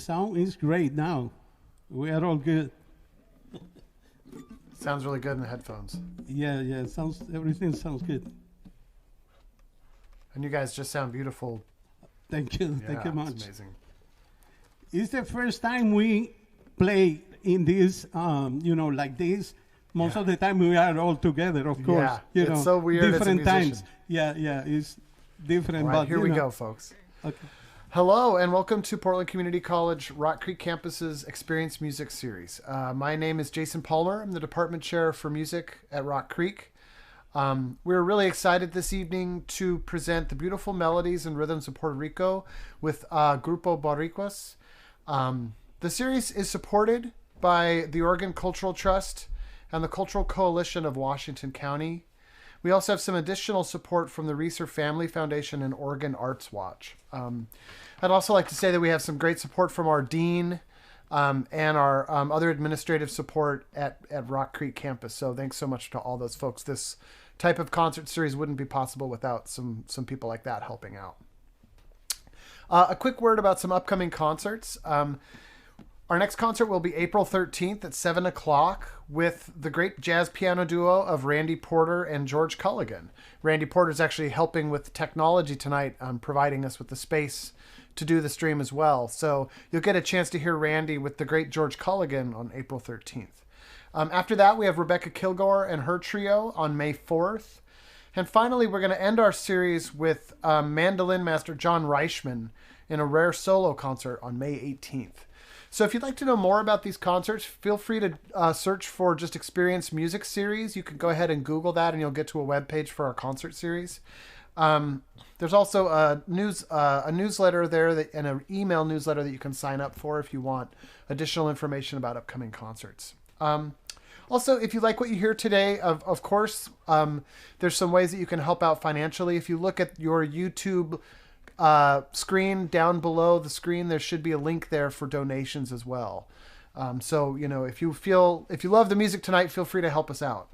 sound is great now. We are all good. Sounds really good in the headphones. Yeah, everything sounds good. And you guys just sound beautiful. Thank you. Thank you much. It's amazing. It's the first time we play in this, like this. Most of the time we are all together, of course. Yeah, it's so weird. Different it's a times. Yeah, it's different. All right, but here we go, folks. Okay. Hello, and welcome to Portland Community College Rock Creek Campus's Experience Music Series. My name is Jason Palmer. I'm the Department Chair for Music at Rock Creek. We're really excited this evening to present the beautiful melodies and rhythms of Puerto Rico with Grupo Borikuas. The series is supported by the Oregon Cultural Trust and the Cultural Coalition of Washington County. We also have some additional support from the Reeser Family Foundation and Oregon Arts Watch. I'd also like to say that we have some great support from our dean and our other administrative support at Rock Creek campus. So thanks so much to all those folks. This type of concert series wouldn't be possible without some people like that helping out. A quick word about some upcoming concerts. Our next concert will be April 13th at 7 o'clock with the great jazz piano duo of Randy Porter and George Culligan. Randy Porter is actually helping with technology tonight, providing us with the space to do the stream as well. So you'll get a chance to hear Randy with the great George Culligan on April 13th. After that, we have Rebecca Kilgore and her trio on May 4th. And finally, we're going to end our series with mandolin master John Reichman in a rare solo concert on May 18th. So if you'd like to know more about these concerts, feel free to search for just Experience Music Series. You can go ahead and Google that and you'll get to a webpage for our concert series. There's also a newsletter there and an email newsletter that you can sign up for if you want additional information about upcoming concerts. Also, if you like what you hear today, of course, there's some ways that you can help out financially. If you look at your YouTube screen down below the screen, there should be a link there for donations as well. So, if you love the music tonight, feel free to help us out.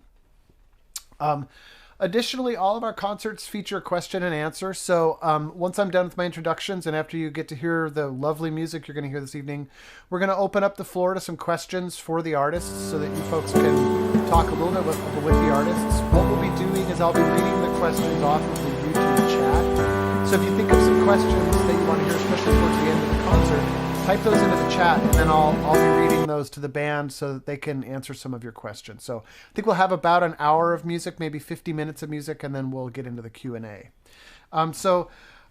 Additionally, all of our concerts feature question and answer. So once I'm done with my introductions and after you get to hear the lovely music you're going to hear this evening, we're going to open up the floor to some questions for the artists so that you folks can talk a little bit with the artists. What we'll be doing is I'll be reading the questions off of the YouTube chat. So if you think of some questions that you want to hear, especially towards the end of the concert, type those into the chat, and then I'll be reading those to the band so that they can answer some of your questions. So I think we'll have about an hour of music, maybe 50 minutes of music, and then we'll get into the Q&A. Grupo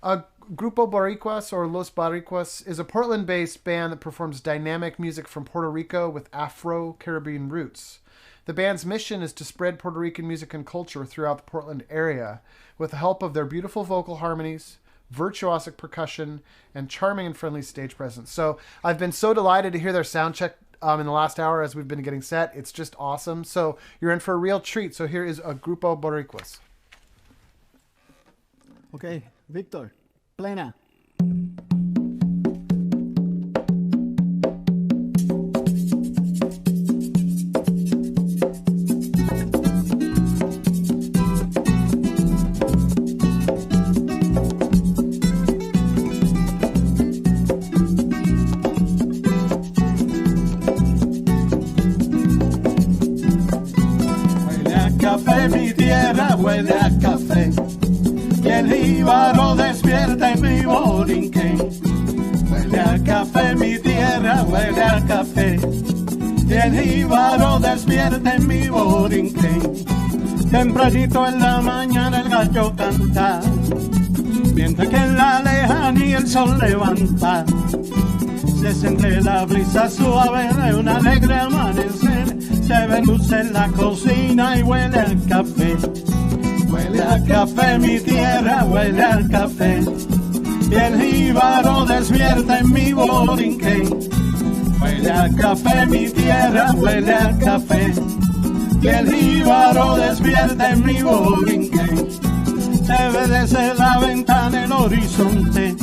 Borikuas, or Los Boricuas, is a Portland-based band that performs dynamic music from Puerto Rico with Afro-Caribbean roots. The band's mission is to spread Puerto Rican music and culture throughout the Portland area with the help of their beautiful vocal harmonies, virtuosic percussion, and charming and friendly stage presence. So I've been so delighted to hear their sound check in the last hour as we've been getting set. It's just awesome. So you're in for a real treat. So here is a Grupo Borikuas. Okay, Victor, plena. Huele a café y el jíbaro despierta en mi borinquen. Huele a café mi tierra, huele a café y el jíbaro despierta en mi borinquen. Tempranito en la mañana el gallo canta, mientras que en la lejanía el sol levanta. Se siente la brisa suave de un alegre amanecer. Se ve luz en la cocina y huele a café. Huele a café mi tierra, huele al café. Y el jíbaro despierta en mi borinquen. Huele a café mi tierra, huele al café. Y el jíbaro despierta en mi borinquen. Se ve desde la ventana el horizonte.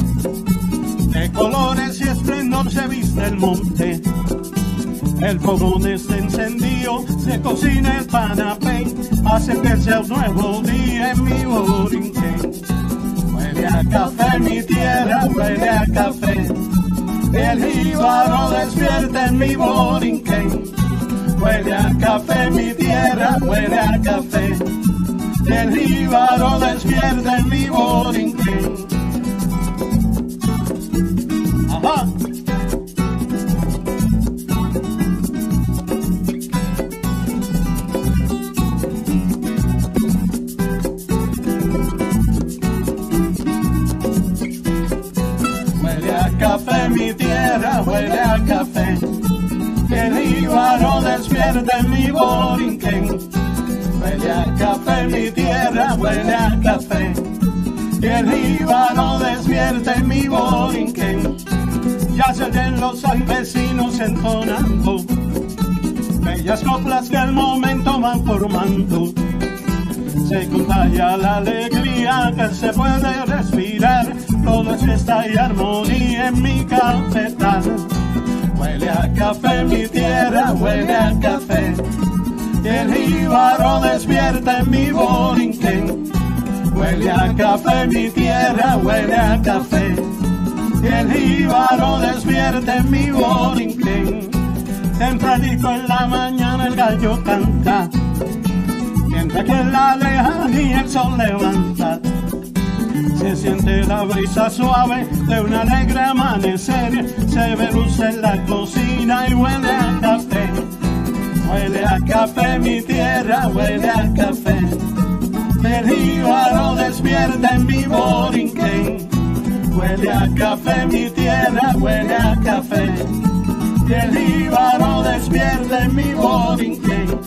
De colores y esplendor se viste el monte. El fogón está encendido, se cocina el panapé, hace que sea un nuevo día en mi borinquen. Huele a café mi tierra, huele a café, El jíbaro despierta en mi Borinquen. Huele a café mi tierra, huele a café. El jíbaro despierta en mi Borinquen. Ajá. Huele a café mi tierra, huele a café. El jíbaro despierta en mi Borinquen. Huele a café mi tierra, huele a café. El jíbaro despierta en mi Borinquen. Ya se oyen los vecinos entonando bellas coplas que al momento van formando. Se contagia la alegría que se puede respirar. Todo es fiesta y armonía en mi cafetal. Huele a café mi tierra, huele a café. El jíbaro despierta en mi Borinquen. Huele a café mi tierra, huele a café. El jíbaro despierta en mi Borinquen. Tempranito en la mañana el gallo canta, mientras que en la lejanía el sol levanta. Se siente la brisa suave de un alegre amanecer. Se ve luz en la cocina y huele a café. Huele a café mi tierra, huele a café. El jíbaro despierta en mi Borinquen. Huele a café mi tierra, huele a café. El jíbaro despierta en mi Borinquen.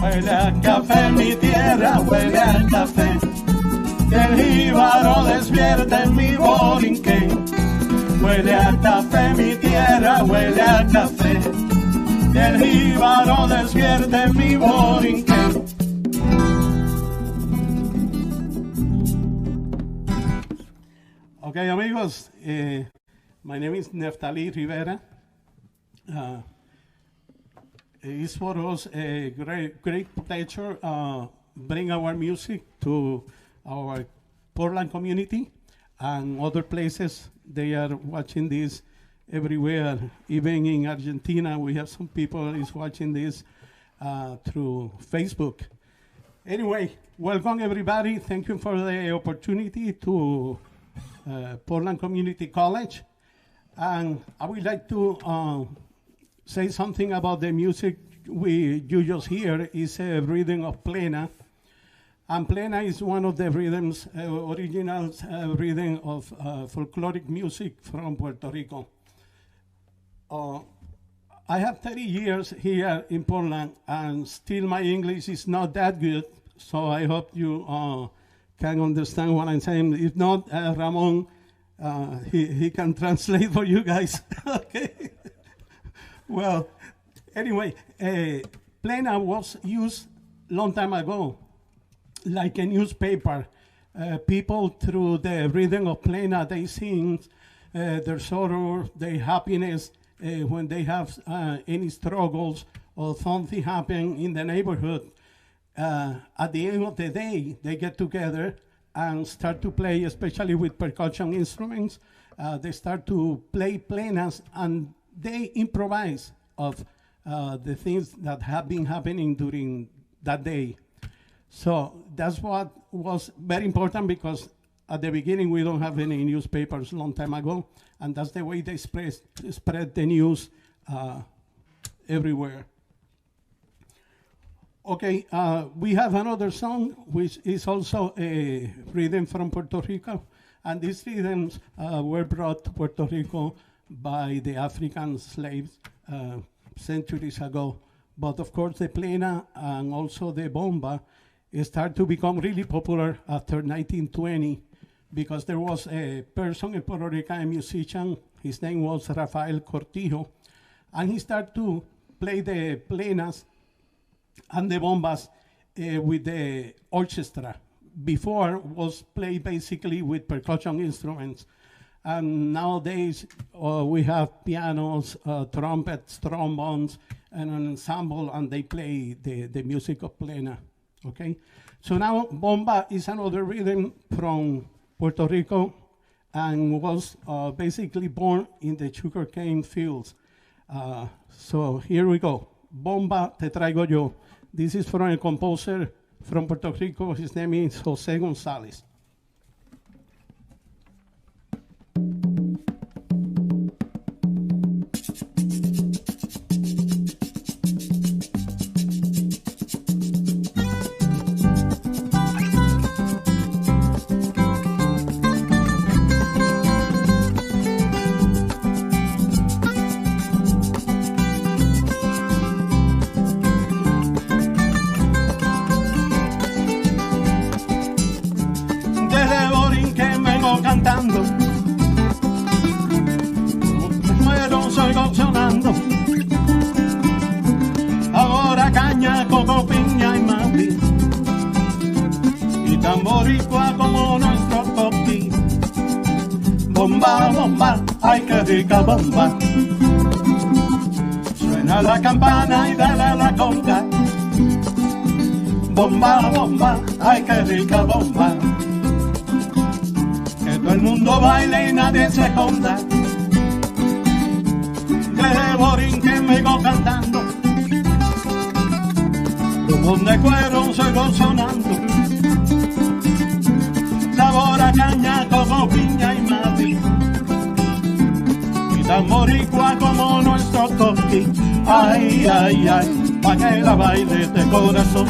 Huele a café mi tierra, huele a café. El jíbaro despierta en mi Borinquen. Huele a café mi tierra, huele a café. El jíbaro despierta en mi Borinquen. Okay, amigos, my name is Neftalí Rivera. It's for us a great pleasure bring our music to our Portland community and other places. They are watching this everywhere. Even in Argentina, we have some people is watching this through Facebook. Anyway, welcome everybody. Thank you for the opportunity to Portland Community College. And I would like to say something about the music you just hear is a rhythm of plena. And plena is one of the rhythms, original rhythm of folkloric music from Puerto Rico. I have 30 years here in Portland, and still my English is not that good, so I hope you can understand what I'm saying. If not, Ramón, he can translate for you guys. Okay. Well, anyway, plena was used long time ago, like a newspaper. People, through the rhythm of plena, they sing their sorrow, their happiness, when they have any struggles or something happen in the neighborhood. At the end of the day, they get together and start to play, especially with percussion instruments. They start to play plenas, and they improvise of the things that have been happening during that day. So that's what was very important, because at the beginning we don't have any newspapers long time ago, and that's the way they spread the news everywhere. Okay, we have another song which is also a rhythm from Puerto Rico, and these rhythms were brought to Puerto Rico by the African slaves centuries ago. But of course the plena and also the bomba started to become really popular after 1920, because there was a person, a Puerto Rican musician, his name was Rafael Cortijo, and he started to play the plenas and the bombas with the orchestra. Before was played basically with percussion instruments. And nowadays, we have pianos, trumpets, trombones, and an ensemble, and they play the music of plena, okay? So now, bomba is another rhythm from Puerto Rico and was basically born in the sugarcane fields. So here we go. Bomba, te traigo yo. This is from a composer from Puerto Rico. His name is Jose Gonzalez. Cantando, muero, soy sonando. Ahora caña, coco, piña y mati, y tan boricua como nuestro coqui. Bomba, bomba, ay qué rica bomba. Suena la campana y dale la conga. Bomba, bomba, ay qué rica bomba. Todo el mundo baila y nadie se esconda. Desde Borinquen vengo cantando, rumón de cuero sigo sonando. Sabor a caña, coco, piña y mati, y tan boricua como nuestro coqui. Ay, ay, ay, pa' que la baile de corazón.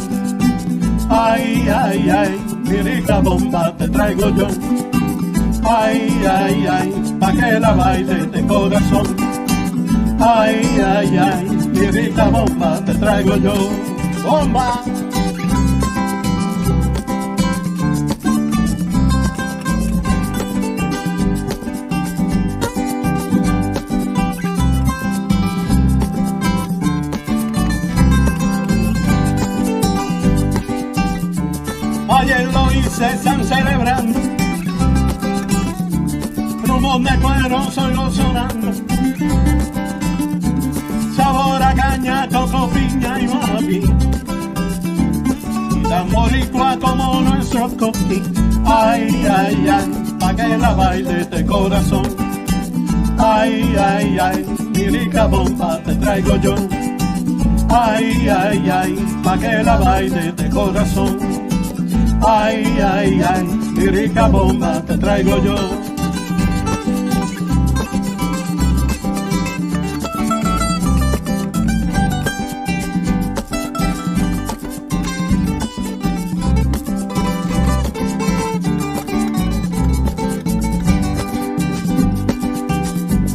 Ay, ay, ay, mi rica bomba te traigo yo. Ay, ay, ay, pa' que la baile de corazón. Ay, ay, ay, mi rica bomba te traigo yo. Bomba. Ayer lo hice, están celebrando. Rumón de cuero, solo sonando. Sabor a caña, coco, piña y mapi, y tan boricua como nuestro coqui. Ay, ay, ay, pa' que la baile de corazón. Ay, ay, ay, mi rica bomba te traigo yo. Ay, ay, ay, pa' que la baile de corazón. Ay, ay, ay, mi rica bomba te traigo yo.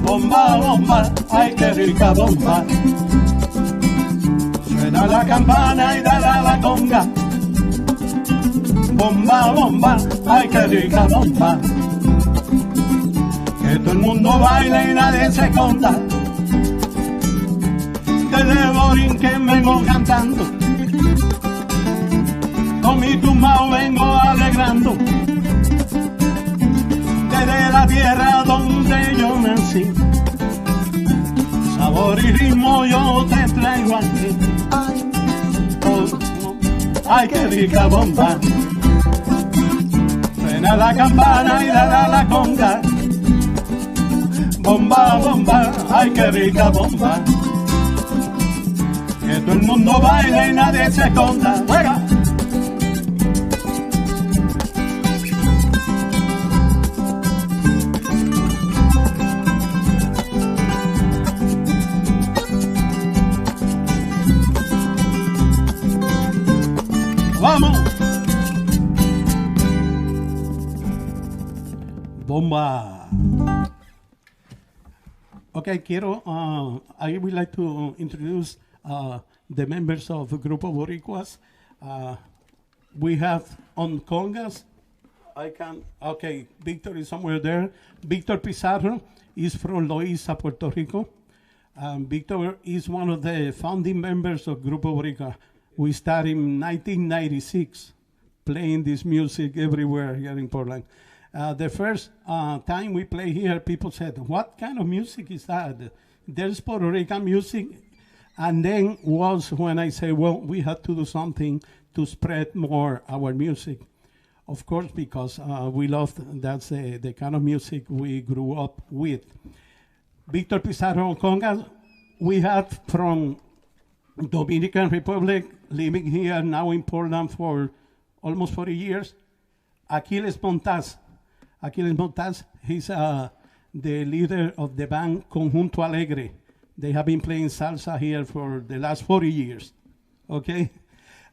Bomba, bomba, ay qué rica bomba. Suena la campana y dará la conga. Bomba, bomba, ay qué rica bomba. Que todo el mundo baile y nadie se esconda. Desde Borinquen vengo cantando, con mi tumbao vengo alegrando. Desde la tierra donde yo nací, sabor y ritmo yo te traigo aquí. Ay, oh, oh, ay qué rica bomba. Suena la campana y da la conga. Bomba, bomba, ay qué rica bomba. Que todo el mundo baile y nadie se esconda. ¡Juega! ¡Vamos! Bomba. Okay, I would like to introduce the members of Grupo Borikuas. We have on congas, Victor is somewhere there. Victor Pizarro is from Loíza, Puerto Rico. Victor is one of the founding members of Grupo Borikuas. We started in 1996 playing this music everywhere here in Portland. The first time we play here, people said, what kind of music is that? There's Puerto Rican music. And then was when I say, well, we had to do something to spread more our music. Of course, because we love, that's the kind of music we grew up with. Victor Pizarro on congas, we had from Dominican Republic, living here now in Portland for almost 40 years. Aquiles Montas. Aquiles Montas, he's the leader of the band Conjunto Alegre. They have been playing salsa here for the last 40 years, okay?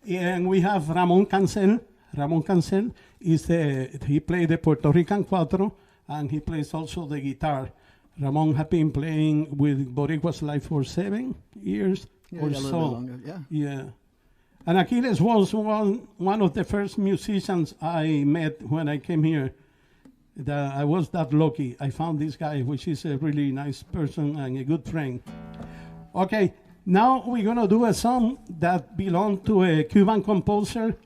And we have Ramón Cancel. Ramón Cancel he played the Puerto Rican cuatro, and he plays also the guitar. Ramón has been playing with Borikuas like for 7 years or a little so. bit longer, yeah. Yeah. And Aquiles was one of the first musicians I met when I came here. I was that lucky. I found this guy, which is a really nice person and a good friend. Okay, now we're going to do a song that belonged to a Cuban composer,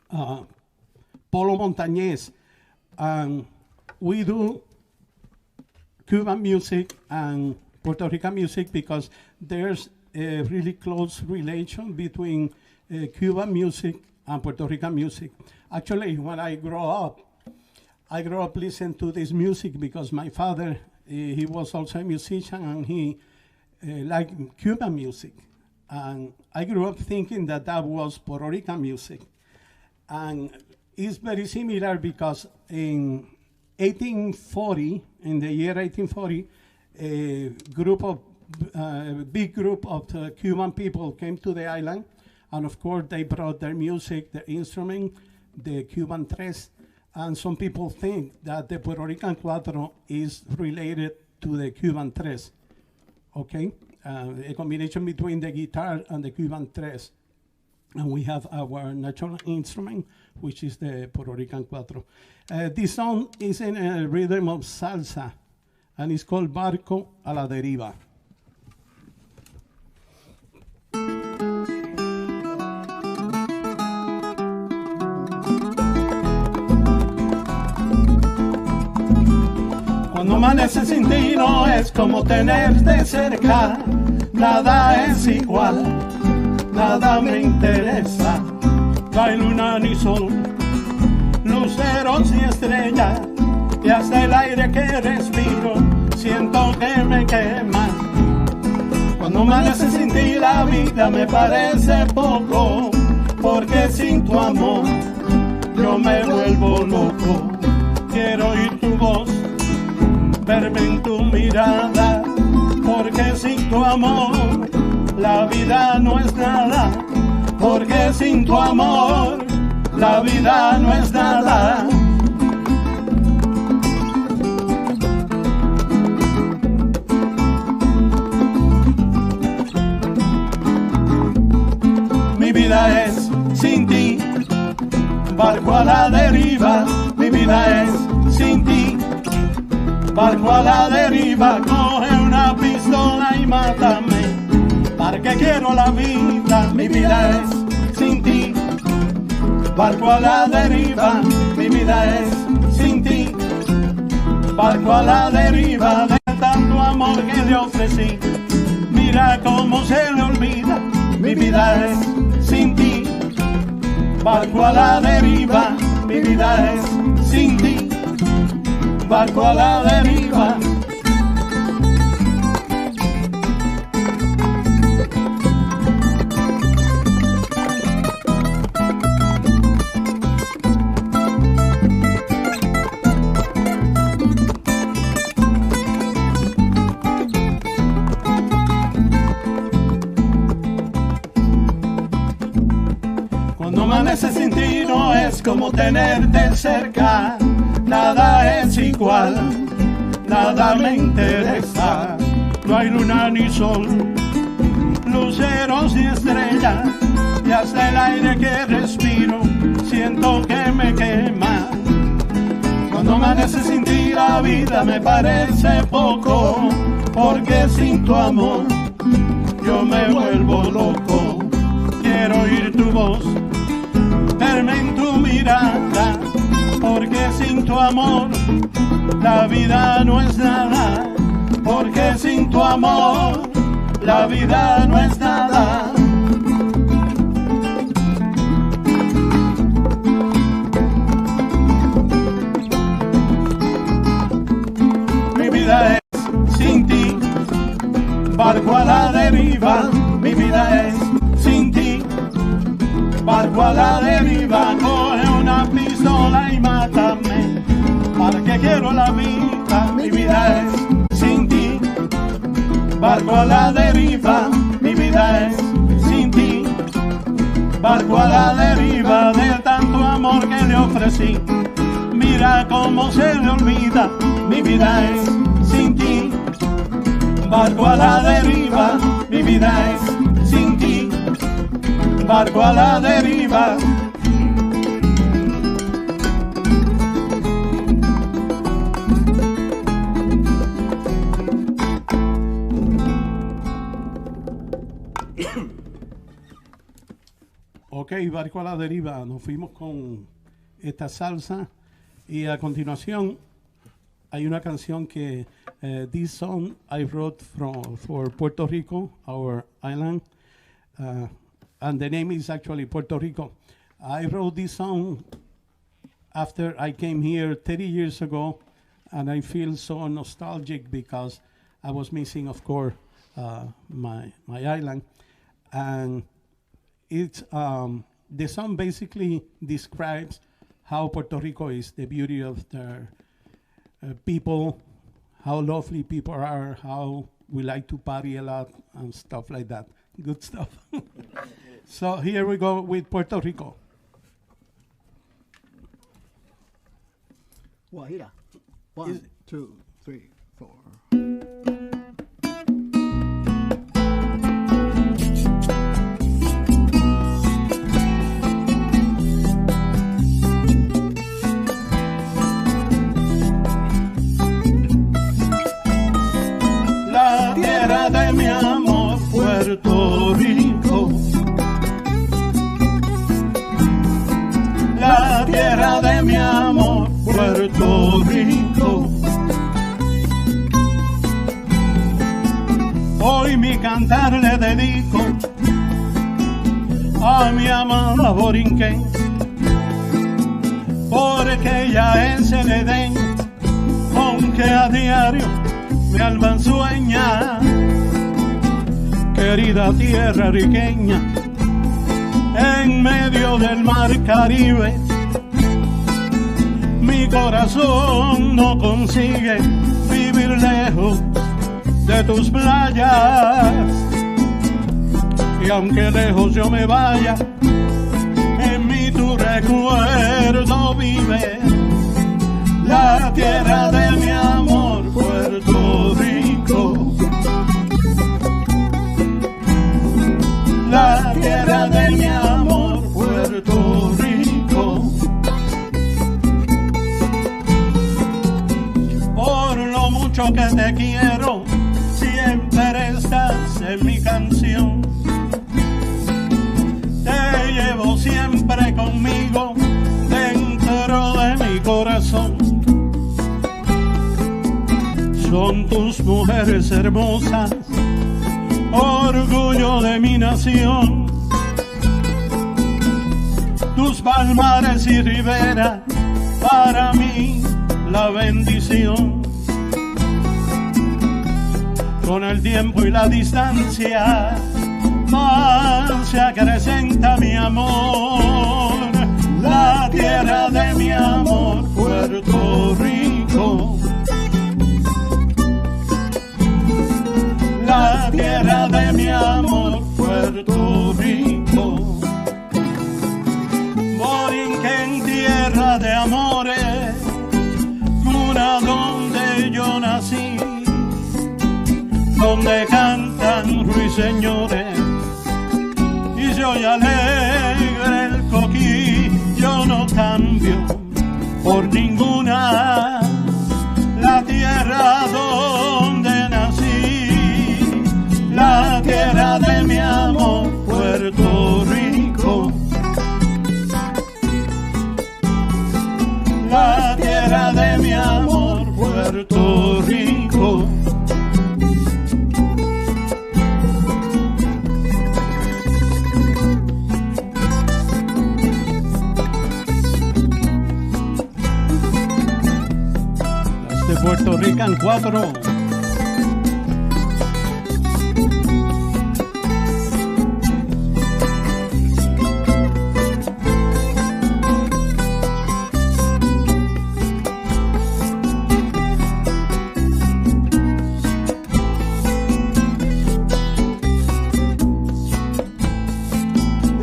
Polo Montañez. And we do Cuban music and Puerto Rican music because there's a really close relation between Cuban music and Puerto Rican music. Actually, when I grew up listening to this music because my father, he was also a musician and he liked Cuban music. And I grew up thinking that was Puerto Rican music. And it's very similar because in 1840, in the year 1840, a big group of Cuban people came to the island. And of course, they brought their music, their instrument, the Cuban tres. And some people think that the Puerto Rican cuatro is related to the Cuban tres, okay? A combination between the guitar and the Cuban tres. And we have our natural instrument, which is the Puerto Rican cuatro. This song is in a rhythm of salsa, and it's called Barco a la Deriva. Cuando amanece sin ti no es como tenerte cerca, nada es igual, nada me interesa, no hay luna ni sol, luceros y estrellas, y hasta el aire que respiro siento que me quema. Cuando amanece sin ti la vida me parece poco, porque sin tu amor yo me vuelvo loco. Quiero oír tu voz, verme en tu mirada, porque sin tu amor la vida no es nada, porque sin tu amor la vida no es nada. Mi vida es sin ti, barco a la deriva, mi vida es sin ti. Barco a la deriva, coge una pistola y mátame, para que quiero la vida, mi vida es sin ti. Barco a la deriva, mi vida es sin ti. Barco a la deriva, de tanto amor que le ofrecí, mira cómo se le olvida, mi vida es sin ti. Barco a la deriva, mi vida es sin ti. Barco a la deriva. Cuando amanece sin ti no es como tenerte cerca, nada es igual, nada me interesa, no hay luna ni sol, luceros y estrellas, y hasta el aire que respiro siento que me quema. Cuando amanece sin ti la vida me parece poco, porque sin tu amor yo me vuelvo loco. Quiero oír tu voz, verme en tu mirada, porque sin tu amor la vida no es nada, porque sin tu amor la vida no es nada. Mi vida es sin ti, barco a la deriva. Mi vida es sin ti, barco a la deriva. Coge una pistola y mátame, ¿para qué quiero la vida? Mi vida es sin ti, barco a la deriva. Mi vida es sin ti, barco a la deriva. De tanto amor que le ofrecí, mira cómo se le olvida. Mi vida es sin ti, barco a la deriva. Mi vida es sin ti, barco a la deriva. Ok, barco a la deriva. Nos fuimos con esta salsa y a continuación hay una canción que this song I wrote for Puerto Rico, our island, and the name is actually Puerto Rico. I wrote this song after I came here 30 years ago, and I feel so nostalgic because I was missing, of course, my island. And it's the song basically describes how Puerto Rico is, the beauty of their people, how lovely people are, how we like to party a lot and stuff like that. Good stuff. So here we go with Puerto Rico. Guajira. 1, 2, 3, 4. La tierra de mi amor, Puerto Rico. La tierra de mi amor, Puerto Rico. Hoy mi cantar le dedico a mi amada Borinquen, porque ella es el Edén con que a diario mi alma sueña. Querida tierra riqueña, en medio del mar Caribe, mi corazón no consigue vivir lejos de tus playas. Y aunque lejos yo me vaya, en mí tu recuerdo vive. La tierra de mi amor, Puerto Rico. La tierra de mi amor, Puerto Rico. Por lo mucho que te quiero, siempre estás en mi canción. Te llevo siempre conmigo dentro de mi corazón. Son tus mujeres hermosas, orgullo de mi nación. Tus palmares y riberas, para mí la bendición. Con el tiempo y la distancia, más se acrecenta mi amor. La tierra de mi amor, Puerto Rico. La tierra de mi amor, Puerto Rico. Borinquen, tierra de amores, cuna donde yo nací, donde cantan ruiseñores y yo y alegre el coquí. Yo no cambio por ninguna la tierra donde nací. La tierra de mi amor, Puerto Rico. La Rican, cuatro.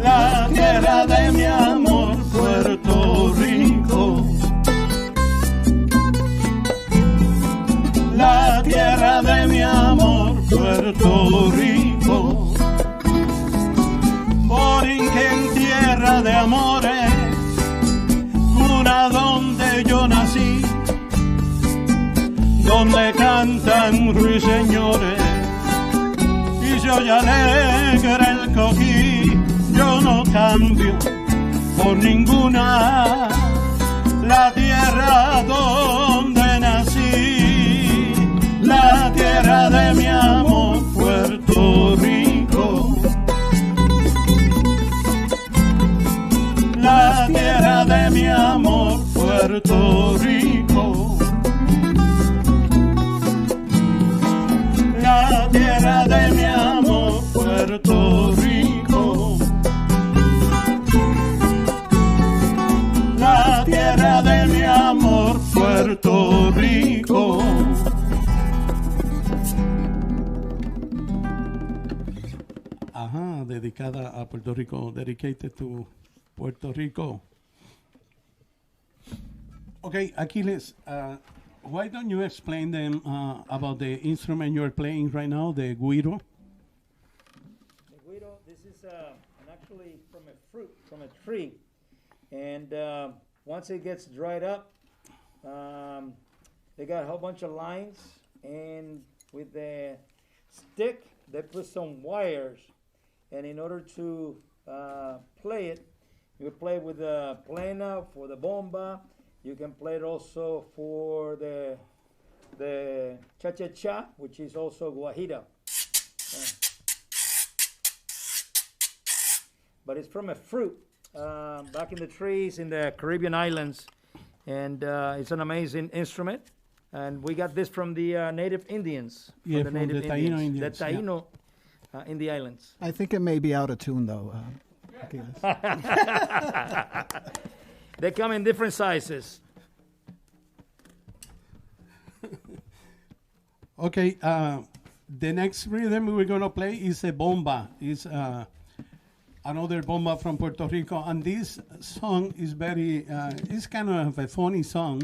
La tierra de mi amor, Puerto Rico. La tierra de mi amor, Puerto Rico. Borinquen, tierra de amores, cuna donde yo nací, donde cantan ruiseñores y se oye alegre el coquí. Yo no cambio por ninguna la tierra donde nací, la tierra de mi amor, Puerto Rico. La tierra de mi amor, Puerto Rico. La tierra de mi amor, Puerto Rico. La tierra de mi amor, Puerto Rico. Ajá, dedicada a Puerto Rico, dedicated to Puerto Rico. Okay, Aquiles, why don't you explain them about the instrument you're playing right now, the guiro? The guiro, this is actually from a fruit, from a tree. And once it gets dried up, they got a whole bunch of lines, and with the stick, they put some wires. And in order to play it, you play with the plena for the bomba. You can play it also for the cha-cha-cha, which is also guajira. But it's from a fruit. Back in the trees in the Caribbean islands, and it's an amazing instrument. And we got this from the native Indians. Yeah, from the Taino Indians. The Taino in the islands. I think it may be out of tune, though. They come in different sizes. Okay, the next rhythm we're going to play is a bomba. It's another bomba from Puerto Rico, and this song is very, it's kind of a funny song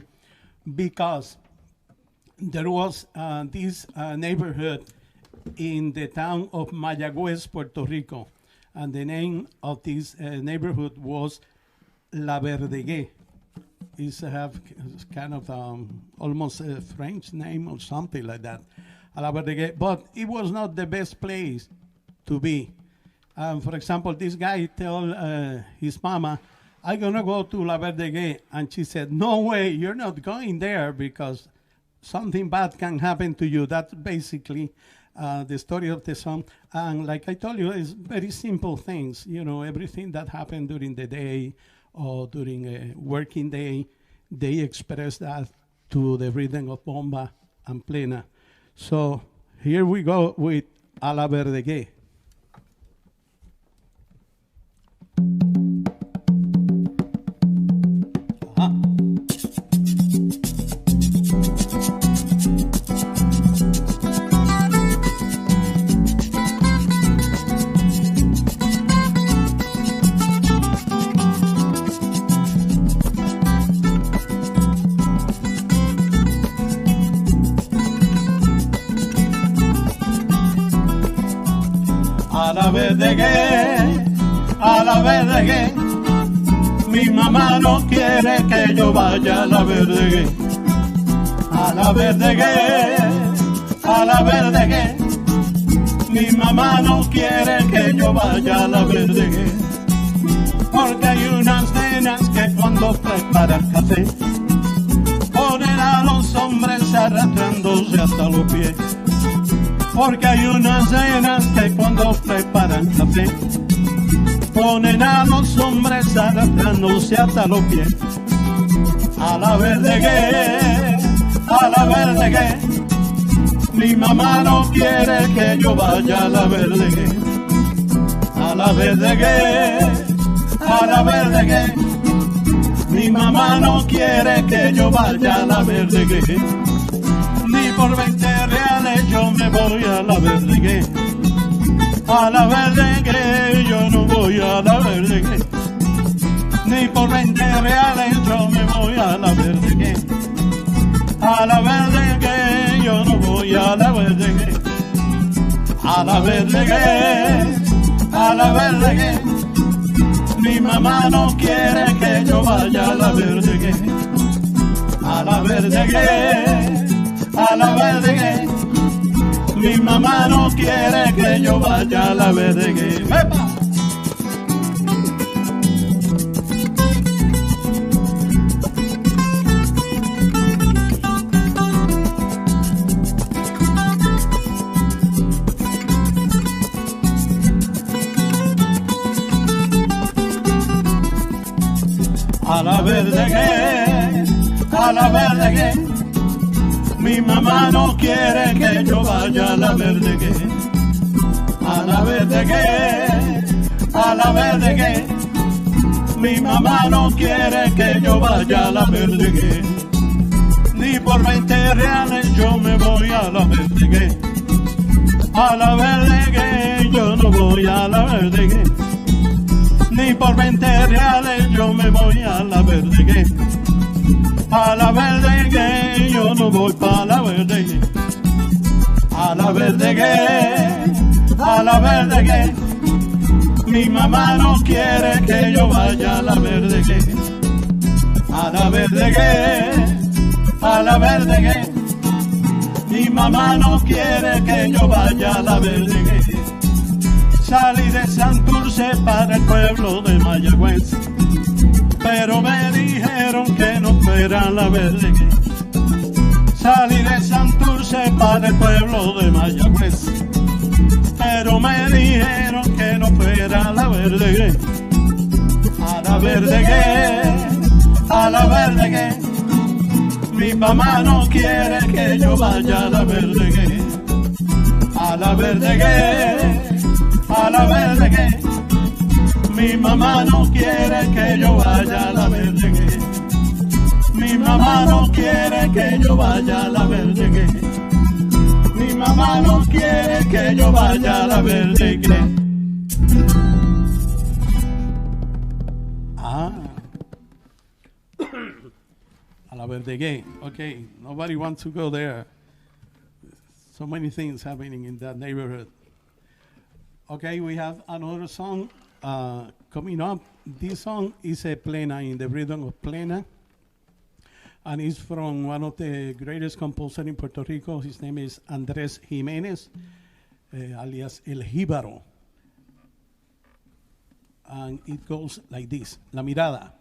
because there was this neighborhood in the town of Mayagüez, Puerto Rico, and the name of this neighborhood was La Verdegué. It's have kind of almost a French name or something like that, La Verdegué, but it was not the best place to be. For example, this guy told his mama, I'm going to go to La Verdegué. And she said, no way, you're not going there because something bad can happen to you. That's basically the story of the song. And like I told you, it's very simple things. You know, everything that happened during the day or during a working day, they express that to the rhythm of bomba and plena. So here we go with A La Verdegué. A la Verdegué, mi mamá no quiere que yo vaya a la Verdegué. A la Verdegué, a la Verdegué, mi mamá no quiere que yo vaya a la Verdegué. Porque hay unas nenas que cuando preparan café ponen a los hombres arrastrándose hasta los pies. Porque hay unas nenas que cuando preparan café ponen a los hombres arrastrándose hasta los pies. A la Verdegué, a la Verdegué. Mi mamá no quiere que yo vaya a la Verdegué, a la Verdegué, a la Verdegué. Mi mamá no quiere que yo vaya a la Verdegué, ni por 20 reales yo me voy a la Verdegué. A la Verdegué, yo no voy a la Verdegué, ni por 20 reales yo me voy a la Verdegué. A la Verdegué, yo no voy a la Verdegué. A la Verdegué, a la Verdegué. Mi mamá no quiere que yo vaya a la Verdegué, a la Verdegué, a la Verdegué. Mi mamá no quiere que yo vaya a la Verdegué. ¡Epa! A la Verdegué, a la Verdegué. Mi mamá no quiere que yo vaya a la Verdegué, a la Verdegué, a la Verdegué. Mi mamá no quiere que yo vaya a la Verdegué, ni por 20 reales yo me voy a la Verdegué. A la Verdegué, yo no voy a la Verdegué, ni por 20 reales yo me voy a la Verdegué. A la Verdegué, yo no voy pa' la Verdegué. A la Verdegué, a la Verdegué. Mi mamá no quiere que yo vaya a la Verdegué. A la Verdegué, a la Verdegué. Mi mamá no quiere que yo vaya a la Verdegué. Salí de Santurce para el pueblo de Mayagüez, pero me dijeron que no fuera a la Verdegué. Salí de Santurce para el pueblo de Mayagüez, pero me dijeron que no fuera a la Verdegué. A la Verdegué, a la Verdegué. Mi mamá no quiere que yo vaya a la Verdegué. A la Verdegué, a la Verdegué. Mi mamá no quiere que yo vaya a la Verdegué. Mi mamá no quiere que yo vaya a la Verdegué. Mi mamá no quiere que yo vaya a la Verdegué. Ah. A la Verdegué. Okay, nobody wants to go there. So many things happening in that neighborhood. Okay, we have another song coming up. This song is a plena, in the rhythm of plena. And it's from one of the greatest composers in Puerto Rico. His name is Andrés Jiménez, alias El Jíbaro. And it goes like this, La Mirada.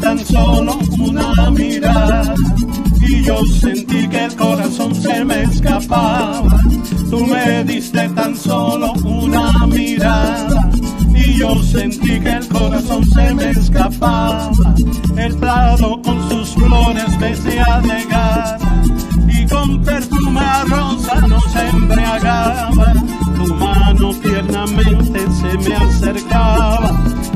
Tan solo una mirada y yo sentí que el corazón se me escapaba. Tú me diste tan solo una mirada y yo sentí que el corazón se me escapaba. El prado con sus flores vestía de gala y con perfume a rosa nos embriagaba. Tu mano tiernamente se me acercaba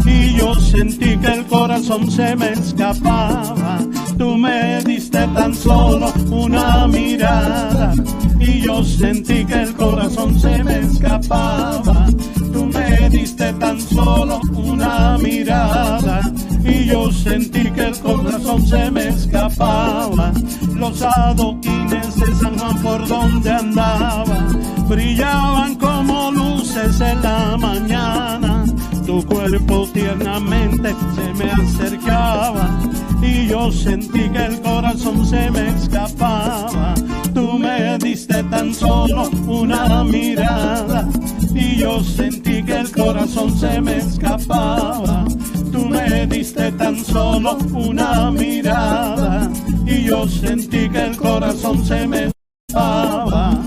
y yo sentí que el corazón se me escapaba. Tú me diste tan solo una mirada y yo sentí que el corazón se me escapaba. Tú me diste diste tan solo una mirada y yo sentí que el corazón se me escapaba. Los adoquines de San Juan por donde andaba brillaban como luces en la mañana. Tu cuerpo tiernamente se me acercaba y yo sentí que el corazón se me escapaba. Tú me diste tan solo una mirada y yo sentí que el corazón se me escapaba. Tú me diste tan solo una mirada y yo sentí que el corazón se me escapaba.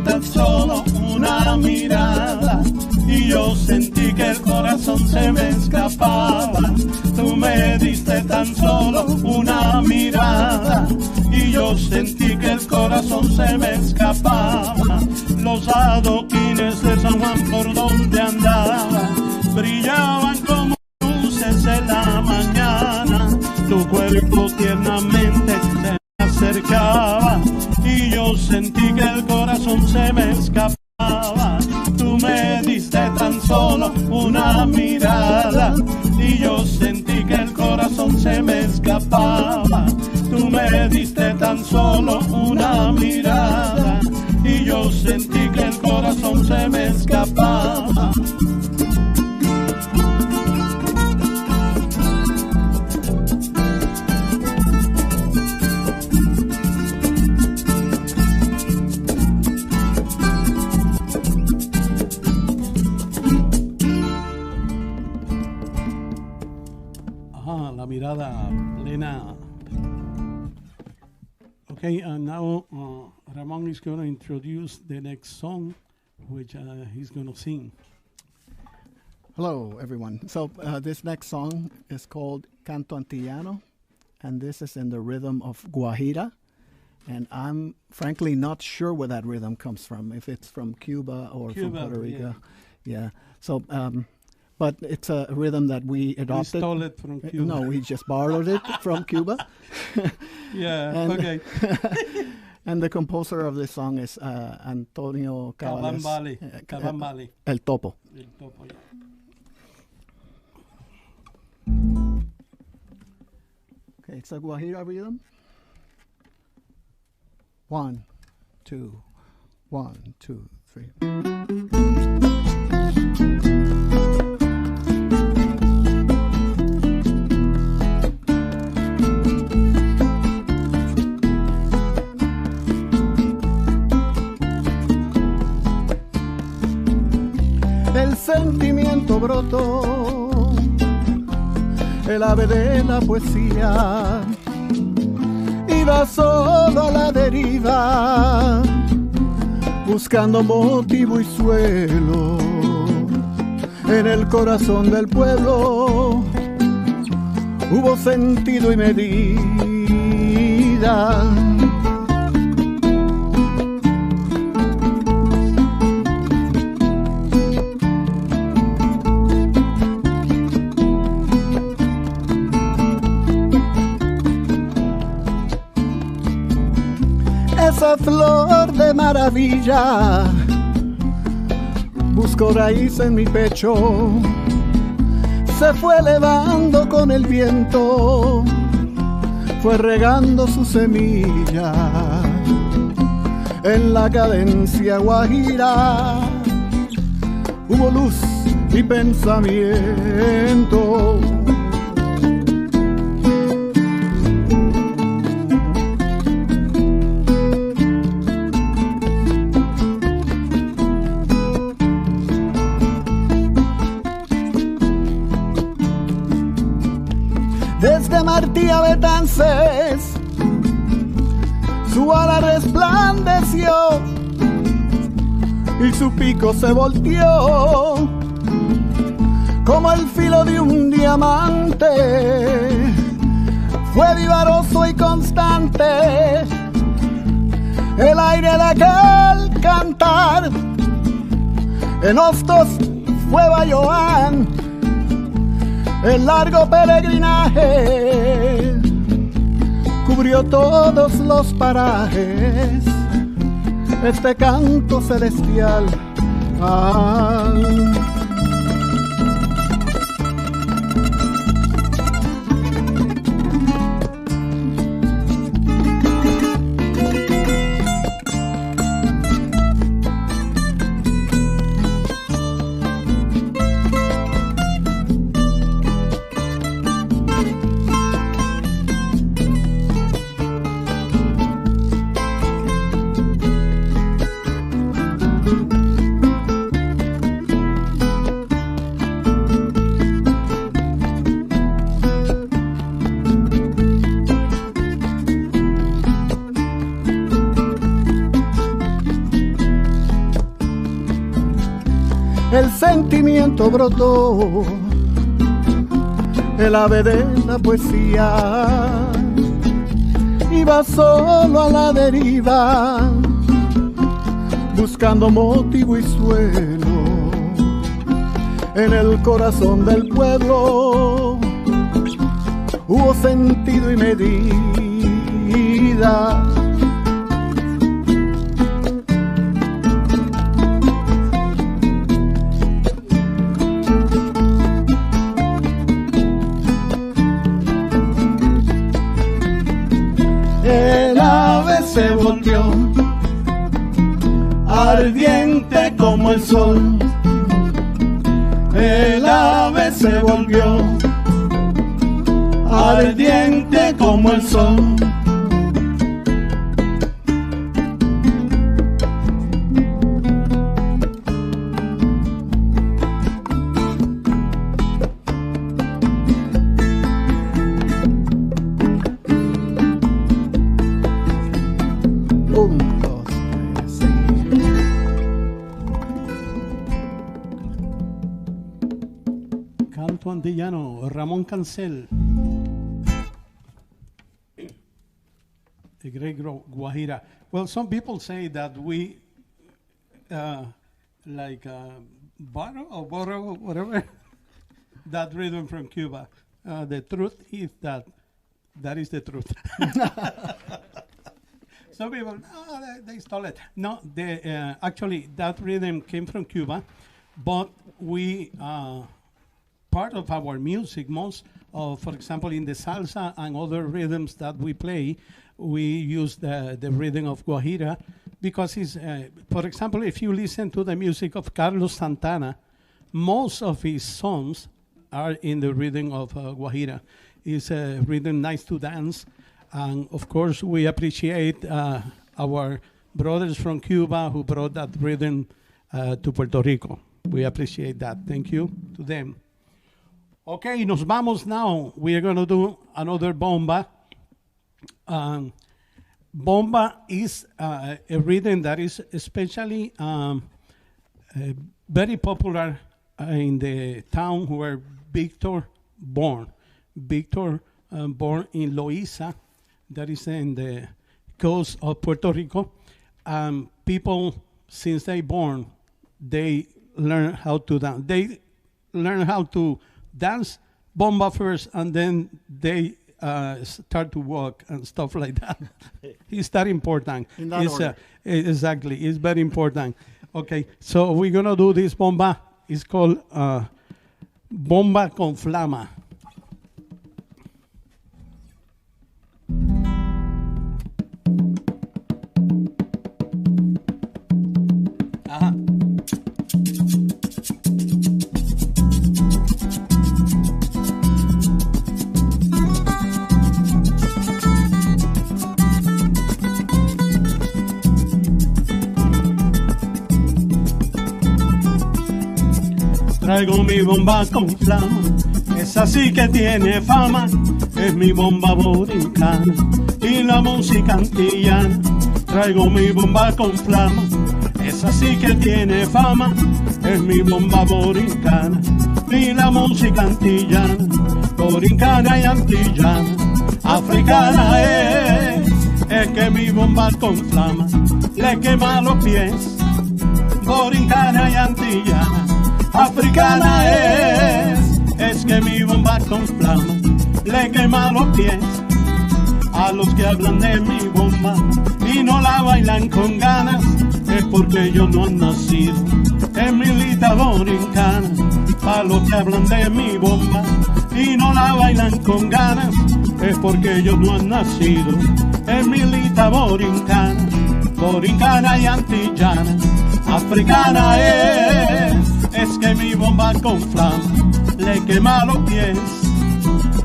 Tan solo una mirada y yo sentí que el corazón se me escapaba. Tú me diste tan solo una mirada y yo sentí que el corazón se me escapaba. Los adoquines de San Juan por donde andaba brillaban como luces en la mañana. Tu cuerpo tiernamente se me acercaba y yo sentí que el corazón se me escapaba. Tú me diste tan solo una mirada y yo sentí que el corazón se me escapaba. Tú me diste tan solo una mirada y yo sentí que el corazón se me escapaba. La mirada plena. Okay, and now Ramón is going to introduce the next song, which he's going to sing. Hello, everyone. So this next song is called Canto Antillano, and this is in the rhythm of Guajira. And I'm frankly not sure where that rhythm comes from, if it's from Cuba or from Puerto Rico. Yeah. So, but it's a rhythm that we adopted. We stole it from Cuba. No, we just borrowed it from Cuba. Yeah, and, okay. And the composer of this song is Antonio Cabambali. El Topo. El Topo, yeah. Okay, it's a Guajira rhythm. 1, 2, 1, 2, 3. El sentimiento brotó, el ave de la poesía iba solo a la deriva, buscando motivo y suelo en el corazón del pueblo. Hubo sentido y medida. Esa flor de maravilla buscó raíz en mi pecho, se fue elevando con el viento, fue regando su semilla en la cadencia guajira. Hubo luz y pensamiento. Desde Martí a Betances su ala resplandeció y su pico se volteó como el filo de un diamante. Fue vivaroso y constante el aire de aquel cantar En Hostos fue Bayoán, el largo peregrinaje cubrió todos los parajes, este canto celestial. El sentimiento brotó, el ave de la poesía iba solo a la deriva, buscando motivo y suelo en el corazón del pueblo. Hubo sentido y medida. El ave se volvió ardiente como el sol. El ave se volvió ardiente como el sol. Antillano, Ramón Cancel, the great Guajira. Well, some people say that we borrow, whatever, that rhythm from Cuba. The truth is that is the truth. Some people, they stole it. No, actually, that rhythm came from Cuba, but we... part of our music, for example, in the salsa and other rhythms that we play, we use the rhythm of Guajira because it's, for example, if you listen to the music of Carlos Santana, most of his songs are in the rhythm of Guajira. It's a rhythm nice to dance, and of course we appreciate our brothers from Cuba who brought that rhythm to Puerto Rico. We appreciate that. Thank you to them. Okay, nos vamos now. We are going to do another bomba. Bomba is a rhythm that is especially very popular in the town where Victor born. Victor born in Loíza, that is in the coast of Puerto Rico. People, since they born, they learn how to dance. They learn how to dance bomba first, and then they start to walk and stuff like that. It's that important. In that order. Exactly, it's very important. Okay, so we're going to do this bomba. It's called Bomba con Flama. Ajá. Traigo mi bomba con flama, esa sí que tiene fama, es mi bomba borincana y la música antillana. Traigo mi bomba con flama, esa sí que tiene fama, es mi bomba borincana y la música antillana. Borincana y antillana, africana es que mi bomba con flama le quema los pies. borincana y antillana, africana es que mi bomba con flama le quema los pies a los que hablan de mi bomba y no la bailan con ganas, es porque ellos no han nacido en mi lita borincana. A los que hablan de mi bomba y no la bailan con ganas, es porque ellos no han nacido en mi lita borincana. Borincana y antillana, africana es que mi bomba con flama le quema los pies.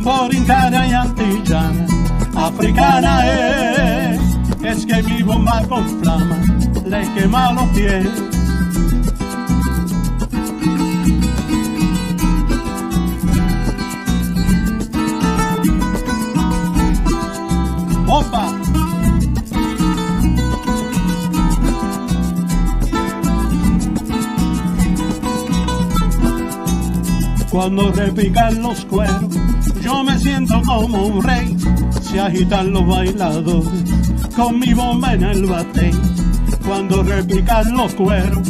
Borincana y antillana, africana es que mi bomba con flama le quema los pies. Bomba. Cuando repican los cueros, yo me siento como un rey. Se agitan los bailadores con mi bomba en el batey. Cuando repican los cueros,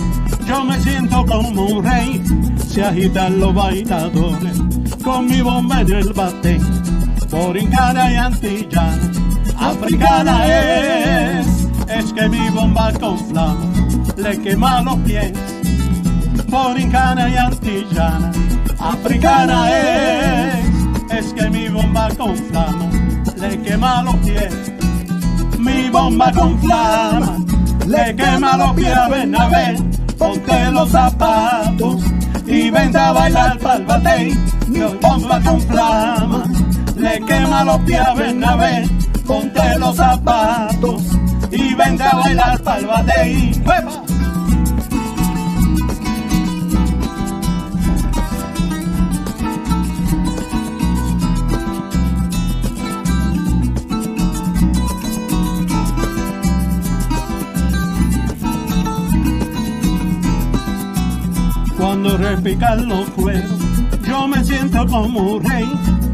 yo me siento como un rey. Se agitan los bailadores con mi bomba en el batey. Borincana y antillana, africana es que mi bomba con flama le quema los pies. Borincana y antillana, africana es que mi bomba con flama le quema los pies. Mi bomba con flama le quema los pies. Ven a ver, ponte los zapatos y vente a bailar pa'l batey. Mi bomba con flama le quema los pies. Ven a ver, ponte los zapatos y vente a bailar pa'l batey. ¡Hueva! Cuando repican los cueros, yo me siento como un rey.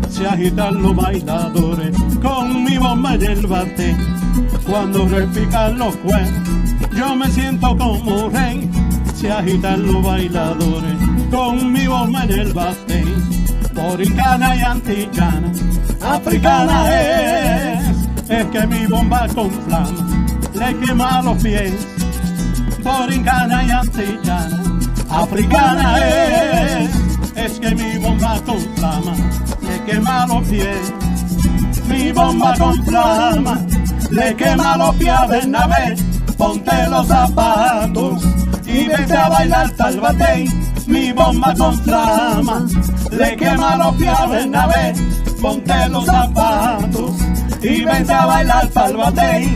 Se agitan los bailadores con mi bomba en el batey. Cuando repican los cueros, yo me siento como un rey. Se agitan los bailadores con mi bomba en el batey. Borincana y antillana, africana es que mi bomba con flama le quema los pies. Borincana y antillana, africana es que mi bomba con flama le quema los pies. Mi bomba con flama le quema los pies. Ven a ver, ponte los zapatos y vete a bailar tal batey. Mi bomba con flama le quema los pies. Ven a ver, ponte los zapatos y vete a bailar tal batey.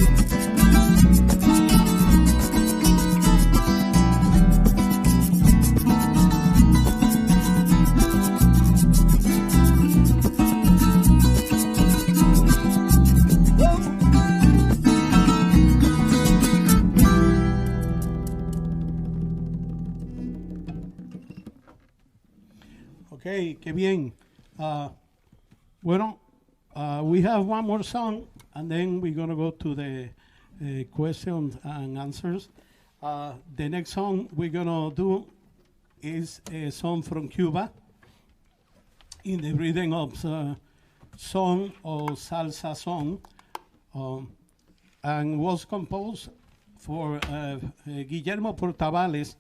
Okay, qué bien. We have one more song, and then we're going to go to the questions and answers. The next song we're going to do is a song from Cuba in the rhythm of song or salsa song, and was composed for Guillermo Portavales.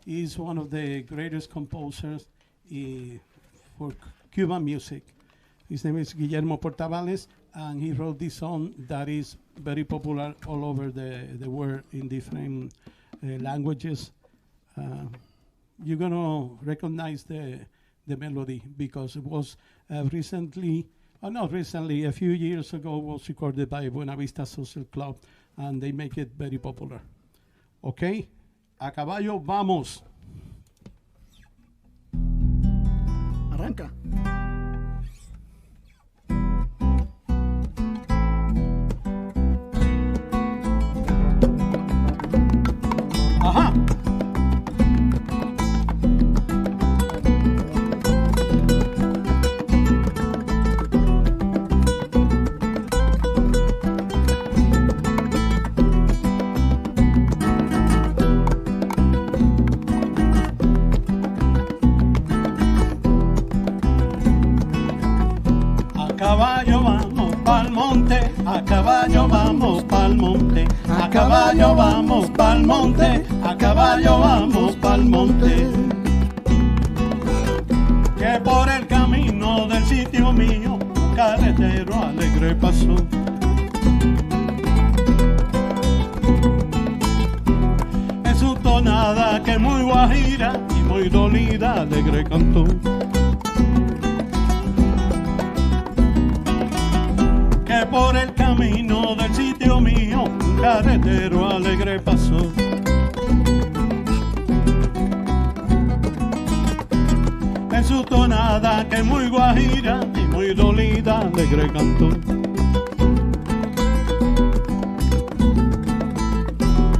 Is one of the greatest composers for Cuban music. His name is Guillermo Portavales, and he wrote this song that is very popular all over the world in different languages. You're going to recognize the melody because it was not recently, a few years ago, was recorded by Buena Vista Social Club, and they make it very popular. Okay? A caballo, vamos. Arranca. Ajá. caballo vamos pa'l monte, a caballo vamos pa'l monte, a caballo vamos pa'l monte. Que por el camino del sitio mío un carretero alegre pasó. En su tonada que muy guajira y muy dolida alegre cantó. Que por el camino del sitio mío un carretero alegre pasó. En su tonada que muy guajira y muy dolida alegre cantó.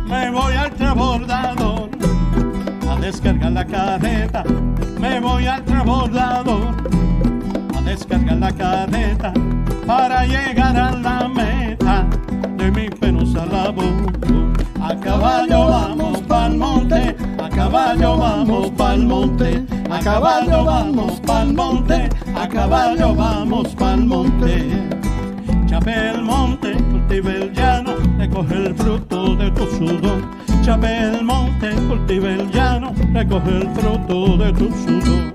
Me voy al transbordador a descargar la carreta. Me voy al transbordador a descargar la carreta para llegar a la meta de mi penosa labor. A caballo vamos pa'l monte, a caballo vamos pa'l monte, a caballo vamos pa'l monte, a caballo vamos pa'l monte. Chape el monte, cultive el llano, recoge el fruto de tu sudor. Chape el monte, cultive el llano, recoge el fruto de tu sudor.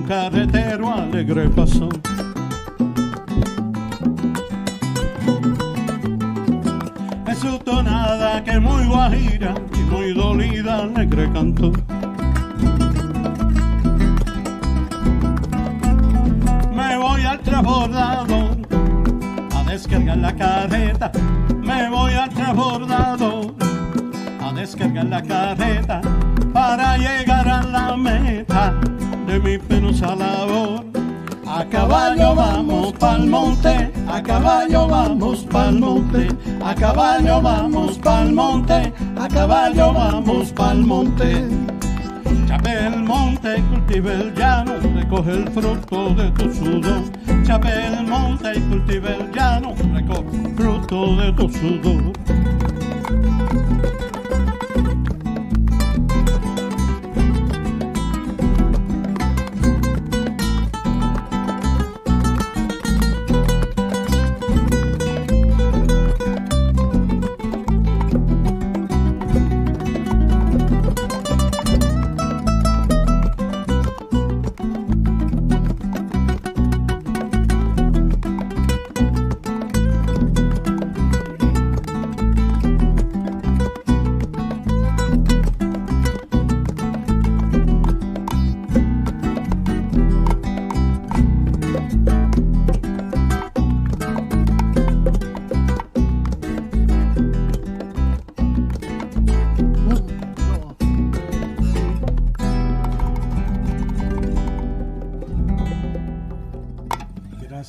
Carretero alegre pasó. Es su tonada que muy guajira y muy dolida alegre cantó. Me voy al transbordador a descargar la carreta. Me voy al transbordador a descargar la carreta para llegar a la meta de mi penosa labor. A caballo vamos pa'l monte, a caballo vamos pa'l monte, a caballo vamos pa'l monte, a caballo vamos pa'l monte. Chape el monte, cultive el llano, recoge el fruto de tu sudor. Chape el monte y cultive el llano, recoge el fruto de tu sudor.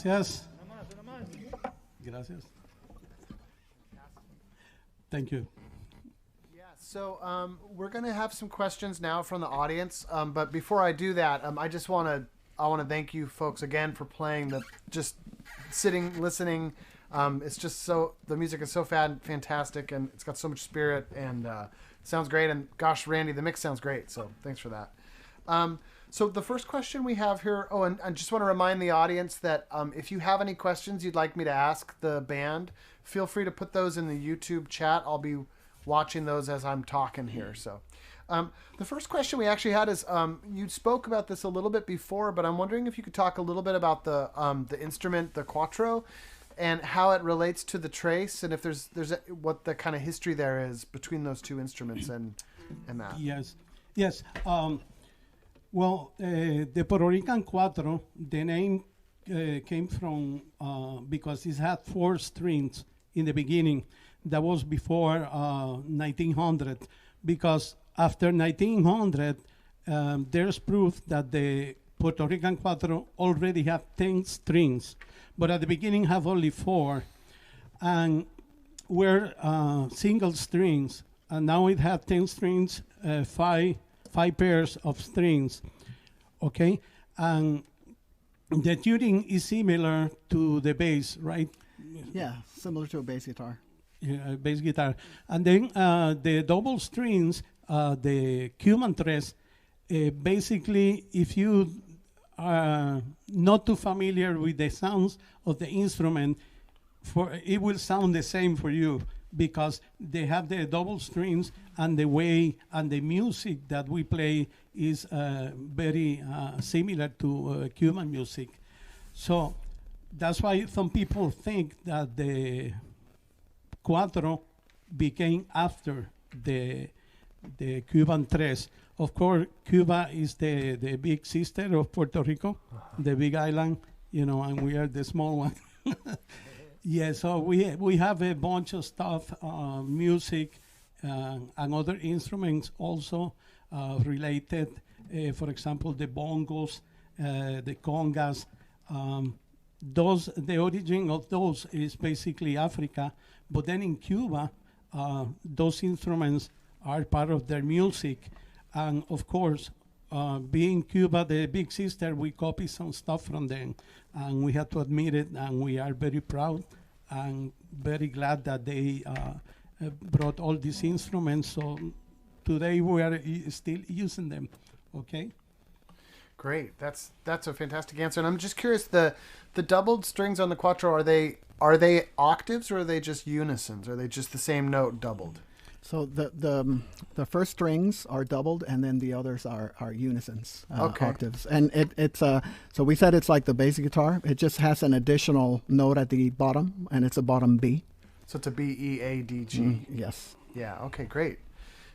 Gracias. Gracias. Thank you. Yeah, so we're going to have some questions now from the audience, but before I do that, I just want to thank you folks again for playing just sitting, listening. It's just the music is so fantastic, and it's got so much spirit, and sounds great. And gosh, Randy, the mix sounds great. So thanks for that. So the first question we have here, and I just want to remind the audience that if you have any questions you'd like me to ask the band, feel free to put those in the YouTube chat. I'll be watching those as I'm talking here. So the first question we actually had is, you spoke about this a little bit before, but I'm wondering if you could talk a little bit about the instrument, the cuatro, and how it relates to the trace, and if there's what the kind of history there is between those two instruments and that. Yes. Well, the Puerto Rican cuatro, the name came from because it had 4 strings in the beginning. That was before 1900, because after 1900, there's proof that the Puerto Rican cuatro already have 10 strings, but at the beginning have only 4, and we're single strings, and now it has 10 strings, five pairs of strings, okay? And the tuning is similar to the bass, right? Yeah, similar to a bass guitar. Yeah, bass guitar. And then the double strings, the Cuban tres, basically, if you are not too familiar with the sounds of the instrument, it will sound the same for you, because they have the double strings, and the way and the music that we play is very similar to Cuban music. So that's why some people think that the cuatro became after the Cuban tres. Of course, Cuba is the big sister of Puerto Rico, the big island, and we are the small one. Yeah, so we have a bunch of stuff, music and other instruments also related. For example, the bongos, the congas. The origin of those is basically Africa, but then in Cuba, those instruments are part of their music. And of course, being Cuba the big sister, we copy some stuff from them, and we have to admit it, and we are very proud and very glad that they brought all these instruments. So today we are still using them. Okay. Great. That's a fantastic answer. And I'm just curious, the doubled strings on the cuatro, are they octaves, or are they just unisons? Are they just the same note doubled? So the first strings are doubled, and then the others are unisons, octaves. And it's so we said it's like the bass guitar. It just has an additional note at the bottom, and it's a bottom B. So it's a B, E, A, D, G. Yes. Yeah. Okay. Great.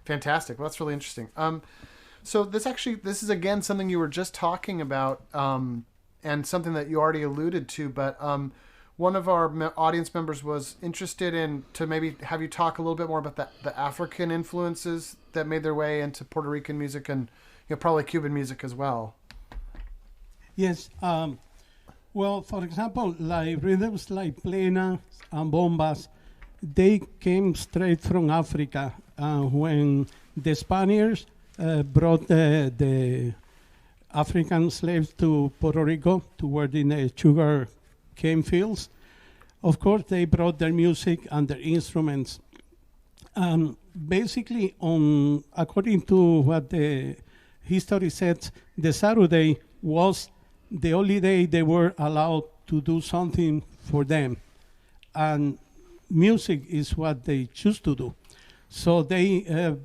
Fantastic. Well, that's really interesting. So this is again something you were just talking about, and something that you already alluded to, but one of our audience members was interested to maybe have you talk a little bit more about the African influences that made their way into Puerto Rican music, and probably Cuban music as well. Yes. Well, for example, like rhythms like plena and bombas, they came straight from Africa. When the Spaniards brought the African slaves to Puerto Rico to work in the sugar cane fields, of course they brought their music and their instruments. Basically, according to what the history says, the Saturday was the only day they were allowed to do something for them, and music is what they choose to do. So they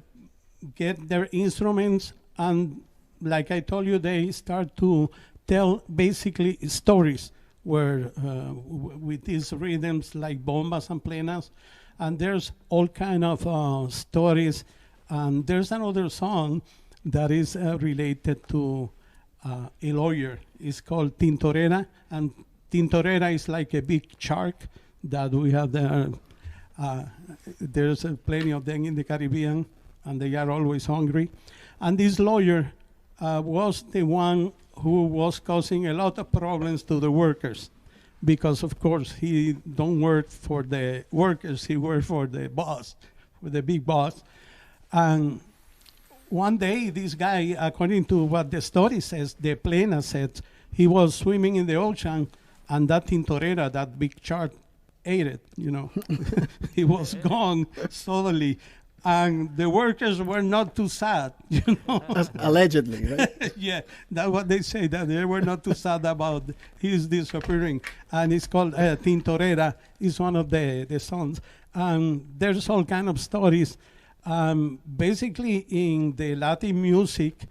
get their instruments, and like I told you, they start to tell basically stories where with these rhythms like bombas and plenas, and there's all kind of stories. And there's another song that is related to a lawyer. It's called Tintorera, and Tintorera is like a big shark that we have there. There's plenty of them in the Caribbean, and they are always hungry. And this lawyer was the one who was causing a lot of problems to the workers, because of course he don't work for the workers, he worked for the boss, for the big boss. And one day this guy, according to what the story says, the plena said, he was swimming in the ocean, and that Tintorera, that big shark, ate it, He was gone suddenly. And the workers were not too sad, Allegedly, right? Yeah, that's what they say, that they were not too sad about his disappearing. And it's called Tintorera. It's one of the songs. There's all kind of stories. Basically, in the Latin music,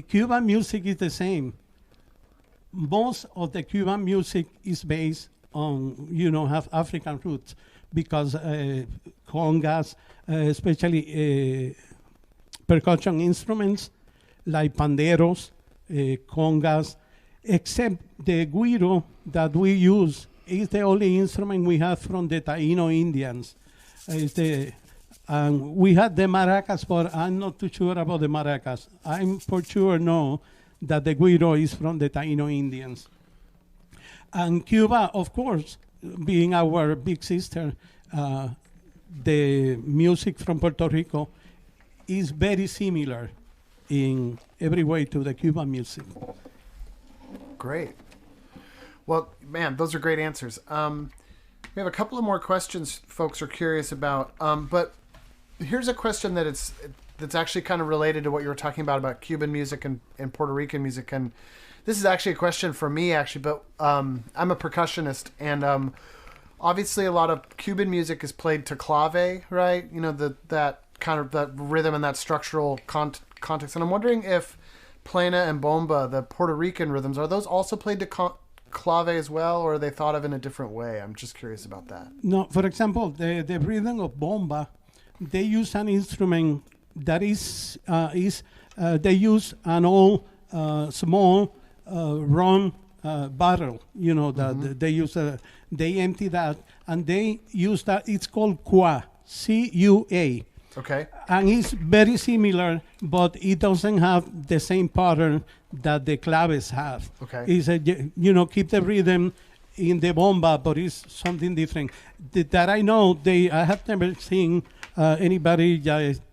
Cuban music is the same. Most of the Cuban music is based on, have African roots, because congas, especially percussion instruments like panderos, congas, except the guiro that we use is the only instrument we have from the Taino Indians. We had the maracas, but I'm not too sure about the maracas. I'm for sure know that the guiro is from the Taino Indians. And Cuba, of course, being our big sister, the music from Puerto Rico is very similar in every way to the Cuban music. Great. Well, man, those are great answers. We have a couple of more questions folks are curious about, but here's a question that's actually kind of related to what you were talking about Cuban music and Puerto Rican music. And this is actually a question for me, actually, but I'm a percussionist, and obviously a lot of Cuban music is played to clave, right? You know, that kind of that rhythm and that structural context. And I'm wondering if plena and bomba, the Puerto Rican rhythms, are those also played to clave as well, or are they thought of in a different way? I'm just curious about that. No, for example, the rhythm of bomba, they use an instrument that they use an old small rum barrel, you know, that they use they empty that and they use that. It's called cua, C-U-A. Okay. And it's very similar, but it doesn't have the same pattern that the claves have. Okay. It's keep the rhythm in the bomba, but it's something different. That I know, I have never seen anybody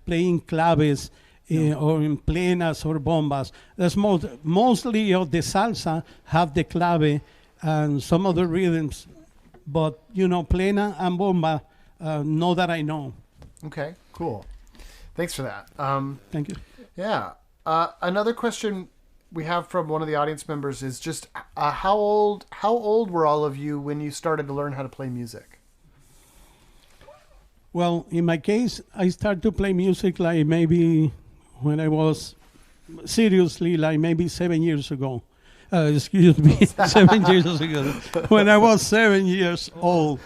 playing claves or in plenas or bombas. That's mostly of the salsa have the clave and some other rhythms, but plena and bomba, no that I know. Okay, cool. Thanks for that. Thank you. Yeah. Another question we have from one of the audience members is just how old were all of you when you started to learn how to play music? Well, in my case, I started to play music like maybe when I was seriously like maybe 7 years ago. Excuse me, 7 years ago, when I was 7 years old.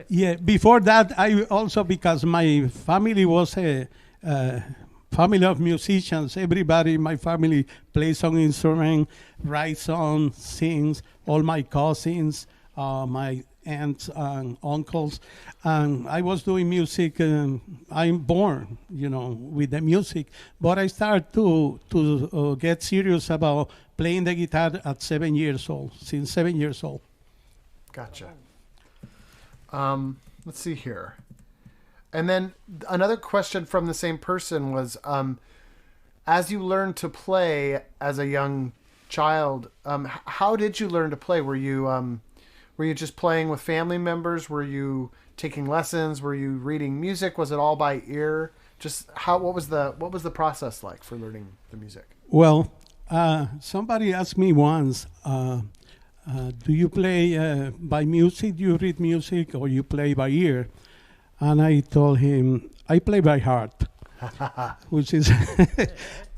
Yeah, before that, I also, because my family was a family of musicians. Everybody in my family plays some instrument, writes songs, sings. All my cousins, my aunts and uncles. And I was doing music. I'm born, with the music. But I started to get serious about playing the guitar at 7 years old, since 7 years old. Gotcha. Let's see here. And then another question from the same person was, as you learned to play as a young child, how did you learn to play? Were you just playing with family members? Were you taking lessons? Were you reading music? Was it all by ear? Just what was the process like for learning the music? Well, somebody asked me once, do you play by music? Do you read music, or you play by ear? And I told him, I play by heart, which is,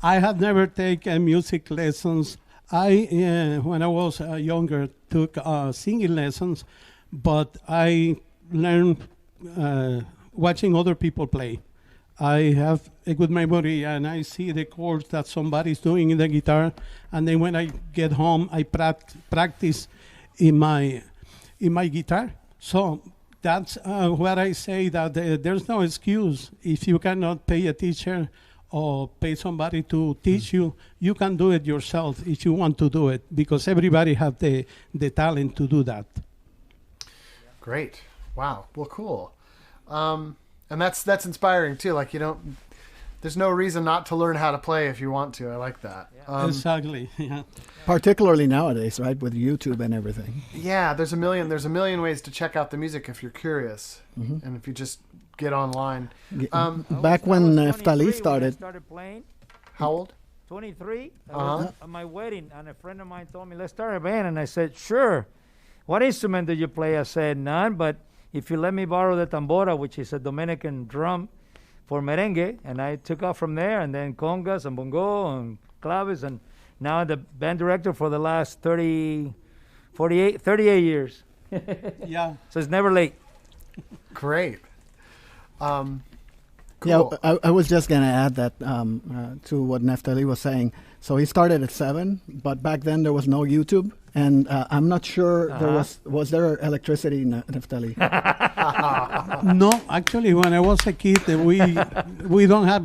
I have never taken music lessons. When I was younger, took singing lessons, but I learned watching other people play. I have a good memory, and I see the chords that somebody's doing in the guitar, and then when I get home, I practice in my guitar. So that's where I say that there's no excuse. If you cannot pay a teacher or pay somebody to teach you, you can do it yourself if you want to do it, because everybody have the talent to do that. Great. Wow. Well, cool. And that's inspiring too. Like, there's no reason not to learn how to play if you want to. I like that. Yeah. Exactly. Yeah. Particularly nowadays, right, with YouTube and everything. Yeah, there's a million ways to check out the music if you're curious, and if you just get online. Back when Neftalí started playing. How old? 23. I was at my wedding, and a friend of mine told me, let's start a band. And I said, sure. What instrument do you play? I said, none, but if you let me borrow the tambora, which is a Dominican drum for merengue, and I took off from there, and then congas and bongo and claves, and now the band director for the last 38 years. Yeah. So it's never late. Great. Cool. Yeah, I was just going to add that to what Neftalí was saying. So he started at 7, but back then there was no YouTube, and I'm not sure there was there electricity, Neftalí? No, actually, when I was a kid, we don't have,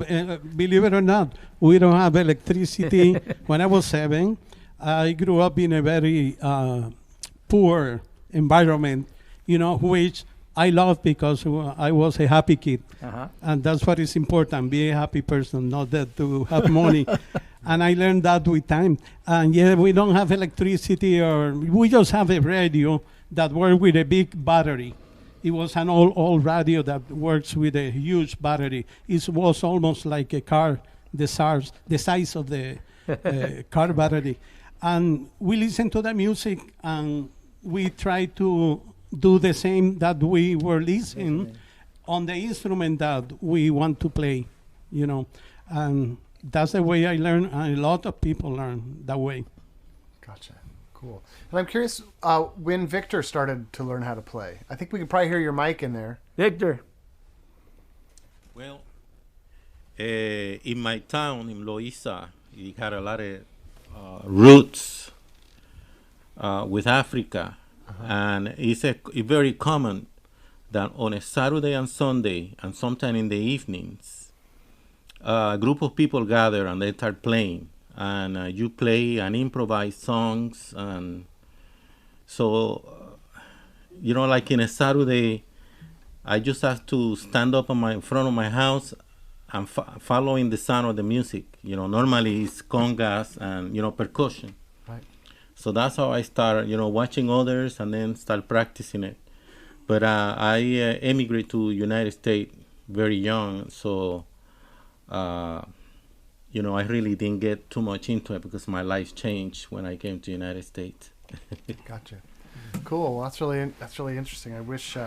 believe it or not, we don't have electricity. When I was 7, I grew up in a very poor environment, which I love because I was a happy kid. And that's what is important, be a happy person, not that to have money. And I learned that with time. And yeah, we don't have electricity, or we just have a radio that works with a big battery. It was an old radio that works with a huge battery. It was almost like a car, the size of the car battery. And we listen to the music, and we try to do the same that we were listening on the instrument that we want to play, And that's the way I learn, and a lot of people learn that way. Gotcha. Cool. And I'm curious when Victor started to learn how to play. I think we can probably hear your mic in there. Victor. Well, in my town, in Loíza, it had a lot of roots with Africa. And it's very common that on a Saturday and Sunday, and sometime in the evenings, a group of people gather and they start playing. And you play and improvise songs. And so, like in a Saturday, I just have to stand up in front of my house and following the sound of the music. Normally it's congas and, percussion. So that's how I started, watching others and then start practicing it. But I emigrated to United States very young, so I really didn't get too much into it because my life changed when I came to United States. Gotcha. Cool. Well, that's really interesting. I wish,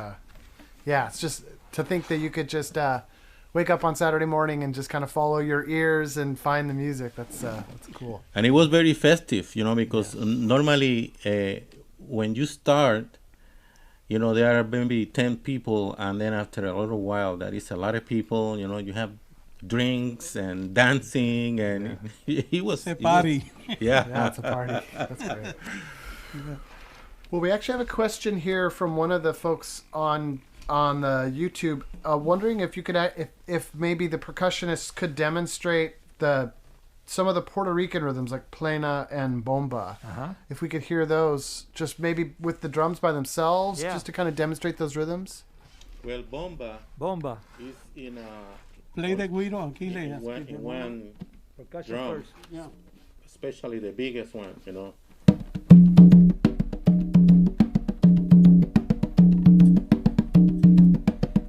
it's just to think that you could just wake up on Saturday morning and just kind of follow your ears and find the music. That's cool. And it was very festive, because normally when you start, there are maybe 10 people, and then after a little while, that is a lot of people. You have drinks and dancing, and it was a party. Yeah, it's a party. That's great. Well, we actually have a question here from one of the folks on the YouTube, wondering if you could, if maybe the percussionists could demonstrate some of the Puerto Rican rhythms like plena and bomba. If we could hear those, just maybe with the drums by themselves, just to kind of demonstrate those rhythms. Well, bomba is in play the guiro, Aquiles. in one Percussion drum, first. Yeah. especially the biggest one.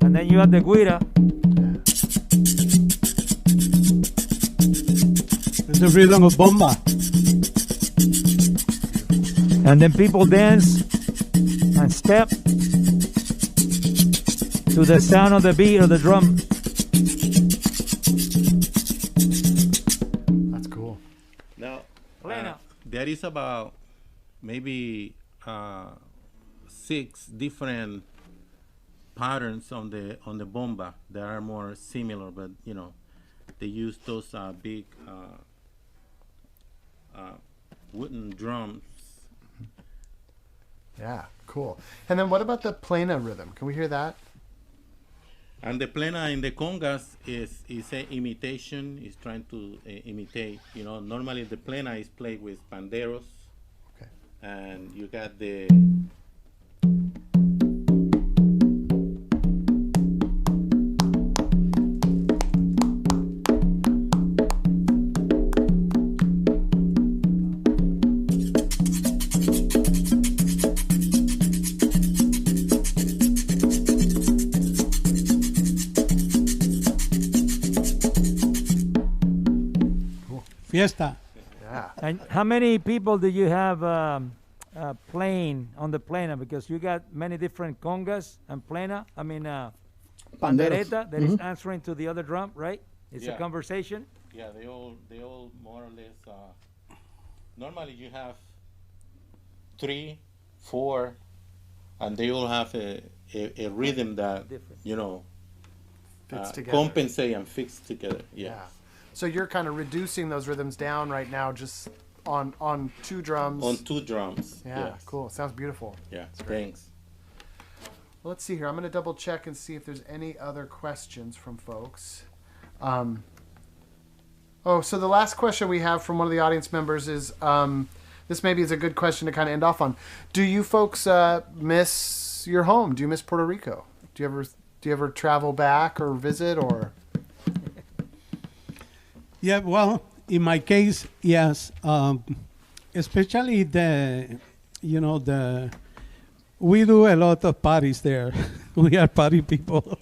And then you have the guira. It's the rhythm of bomba. And then people dance and step to the sound of the beat of the drum. That's cool. Now, Plena. there is about maybe 6 different patterns on the bomba that are more similar, but they use those big wooden drums. Yeah, cool. And then what about the plena rhythm? Can we hear that? And the plena in the congas is an imitation. Is trying to imitate. Normally the plena is played with panderos. Okay. And you got the Fiesta. Yeah. And how many people do you have playing on the plena? Because you got many different congas and plena. I mean, pandereta that is answering to the other drum, right? It's a conversation. Yeah, they all more or less. Normally you have 3, 4, and they all have a rhythm that Different. compensate and fix together. Yeah. So you're kind of reducing those rhythms down right now, just on two drums. On two drums. Yeah, yes. Cool. Sounds beautiful. Yeah, thanks. Well, let's see here. I'm going to double check and see if there's any other questions from folks. So the last question we have from one of the audience members is, this maybe is a good question to kind of end off on. Do you folks miss your home? Do you miss Puerto Rico? Do you ever travel back or visit or? Yeah, well, in my case, yes. Especially we do a lot of parties there. We are party people.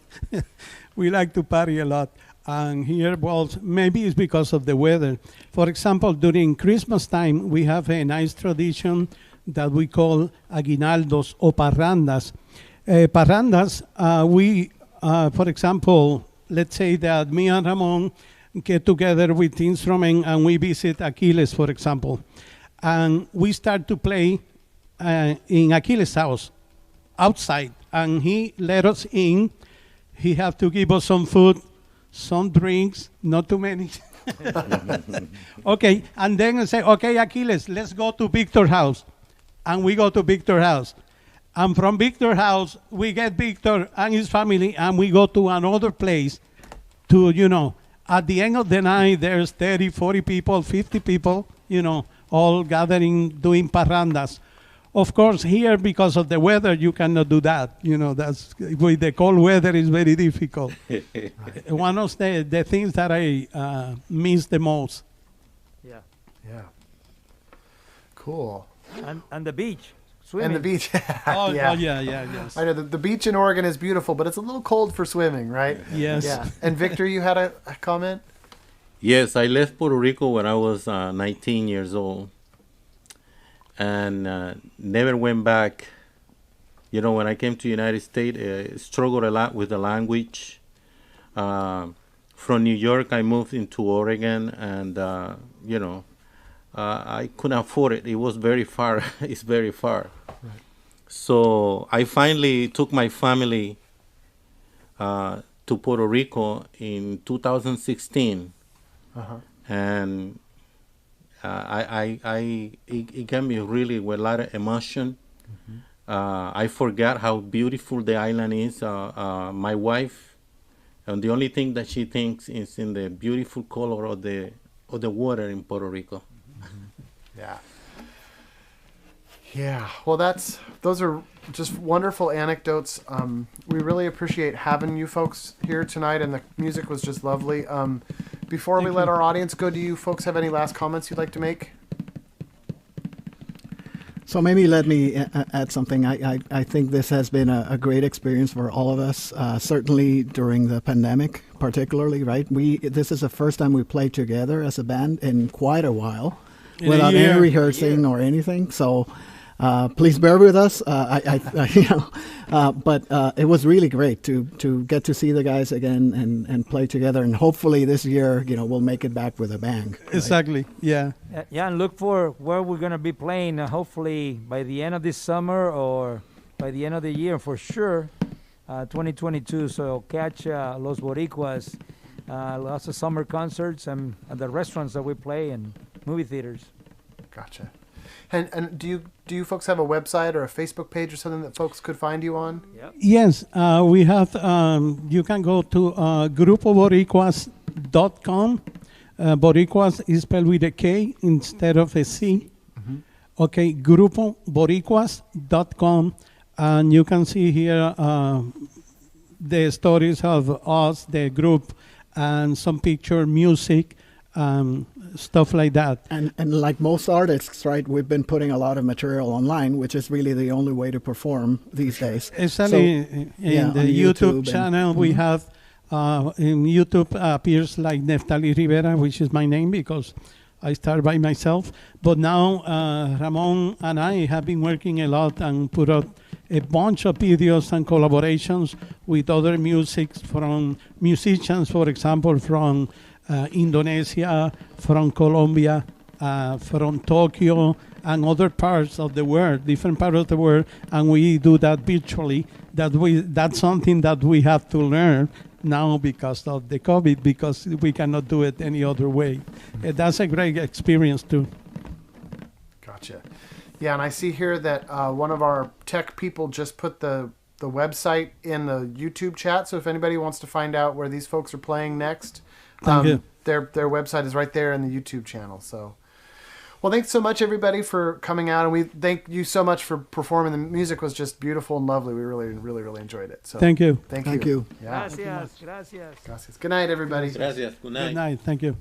We like to party a lot. And here, well, maybe it's because of the weather. For example, during Christmas time, we have a nice tradition that we call aguinaldos or parrandas. Parrandas, for example, let's say that me and Ramón get together with instrument and we visit Aquiles, for example. And we start to play in Aquiles' house, outside. And he let us in. He have to give us some food, some drinks, not too many. Okay, and then I say, okay, Aquiles, let's go to Victor's house. And we go to Victor's house. And from Victor's house, we get Victor and his family, and we go to another place to, at the end of the night, there's 30, 40 people, 50 people, all gathering, doing parrandas. Of course, here, because of the weather, you cannot do that. That's with the cold weather, it's very difficult. One of the things that I miss the most. Yeah. Yeah. Cool. And the beach. Swimming. And the beach. Yes. I know the beach in Oregon is beautiful, but it's a little cold for swimming, right? Yes. Yeah. And Victor, you had a comment? Yes, I left Puerto Rico when I was 19 years old. And never went back. When I came to the United States, struggled a lot with the language. From New York, I moved into Oregon, and I couldn't afford it. It was very far. It's very far. Right. So I finally took my family to Puerto Rico in 2016, and it got me really with a lot of emotion. I forgot how beautiful the island is. My wife, and the only thing that she thinks is in the beautiful color of the water in Puerto Rico. Yeah. Yeah. Well, those are just wonderful anecdotes. We really appreciate having you folks here tonight, and the music was just lovely. Before we let our audience go, do you folks have any last comments you'd like to make? So maybe let me add something. I think this has been a great experience for all of us, certainly during the pandemic, particularly, right? This is the first time we played together as a band in quite a while, without any rehearsing or anything. So please bear with us. But it was really great to get to see the guys again and play together. And hopefully this year, we'll make it back with a bang. Right? Exactly. Yeah. Yeah, and look for where we're going to be playing, hopefully by the end of this summer or by the end of the year for sure, 2022. So catch Los Boricuas, lots of summer concerts and the restaurants that we play and movie theaters. Gotcha. And do you folks have a website or a Facebook page or something that folks could find you on? Yep. Yes, we have. You can go to grupoborikuas.com. Boricuas is spelled with a K instead of a C. Mm-hmm. Okay, grupoborikuas.com, and you can see here the stories of us, the group, and some picture, music. Stuff like that. And like most artists, right, we've been putting a lot of material online, which is really the only way to perform these days. Exactly. So, in the YouTube channel, we have, in YouTube appears like Neftalí Rivera, which is my name because I started by myself. But now Ramón and I have been working a lot and put out a bunch of videos and collaborations with other musicians, for example, from Indonesia, from Colombia, from Tokyo, and other parts of the world, different parts of the world, and we do that virtually. That's something that we have to learn now because of the COVID, because we cannot do it any other way. That's a great experience too. Gotcha. Yeah, and I see here that one of our tech people just put the website in the YouTube chat. So if anybody wants to find out where these folks are playing next, Thank you. Their website is right there in the YouTube channel. So, well, thanks so much everybody for coming out, and we thank you so much for performing. The music was just beautiful and lovely. We really, really, really enjoyed it. So Thank you. Thank Thank you. you. Yeah. Gracias, gracias. Gracias. Good night, everybody. Gracias. Good night. Good night. Thank you.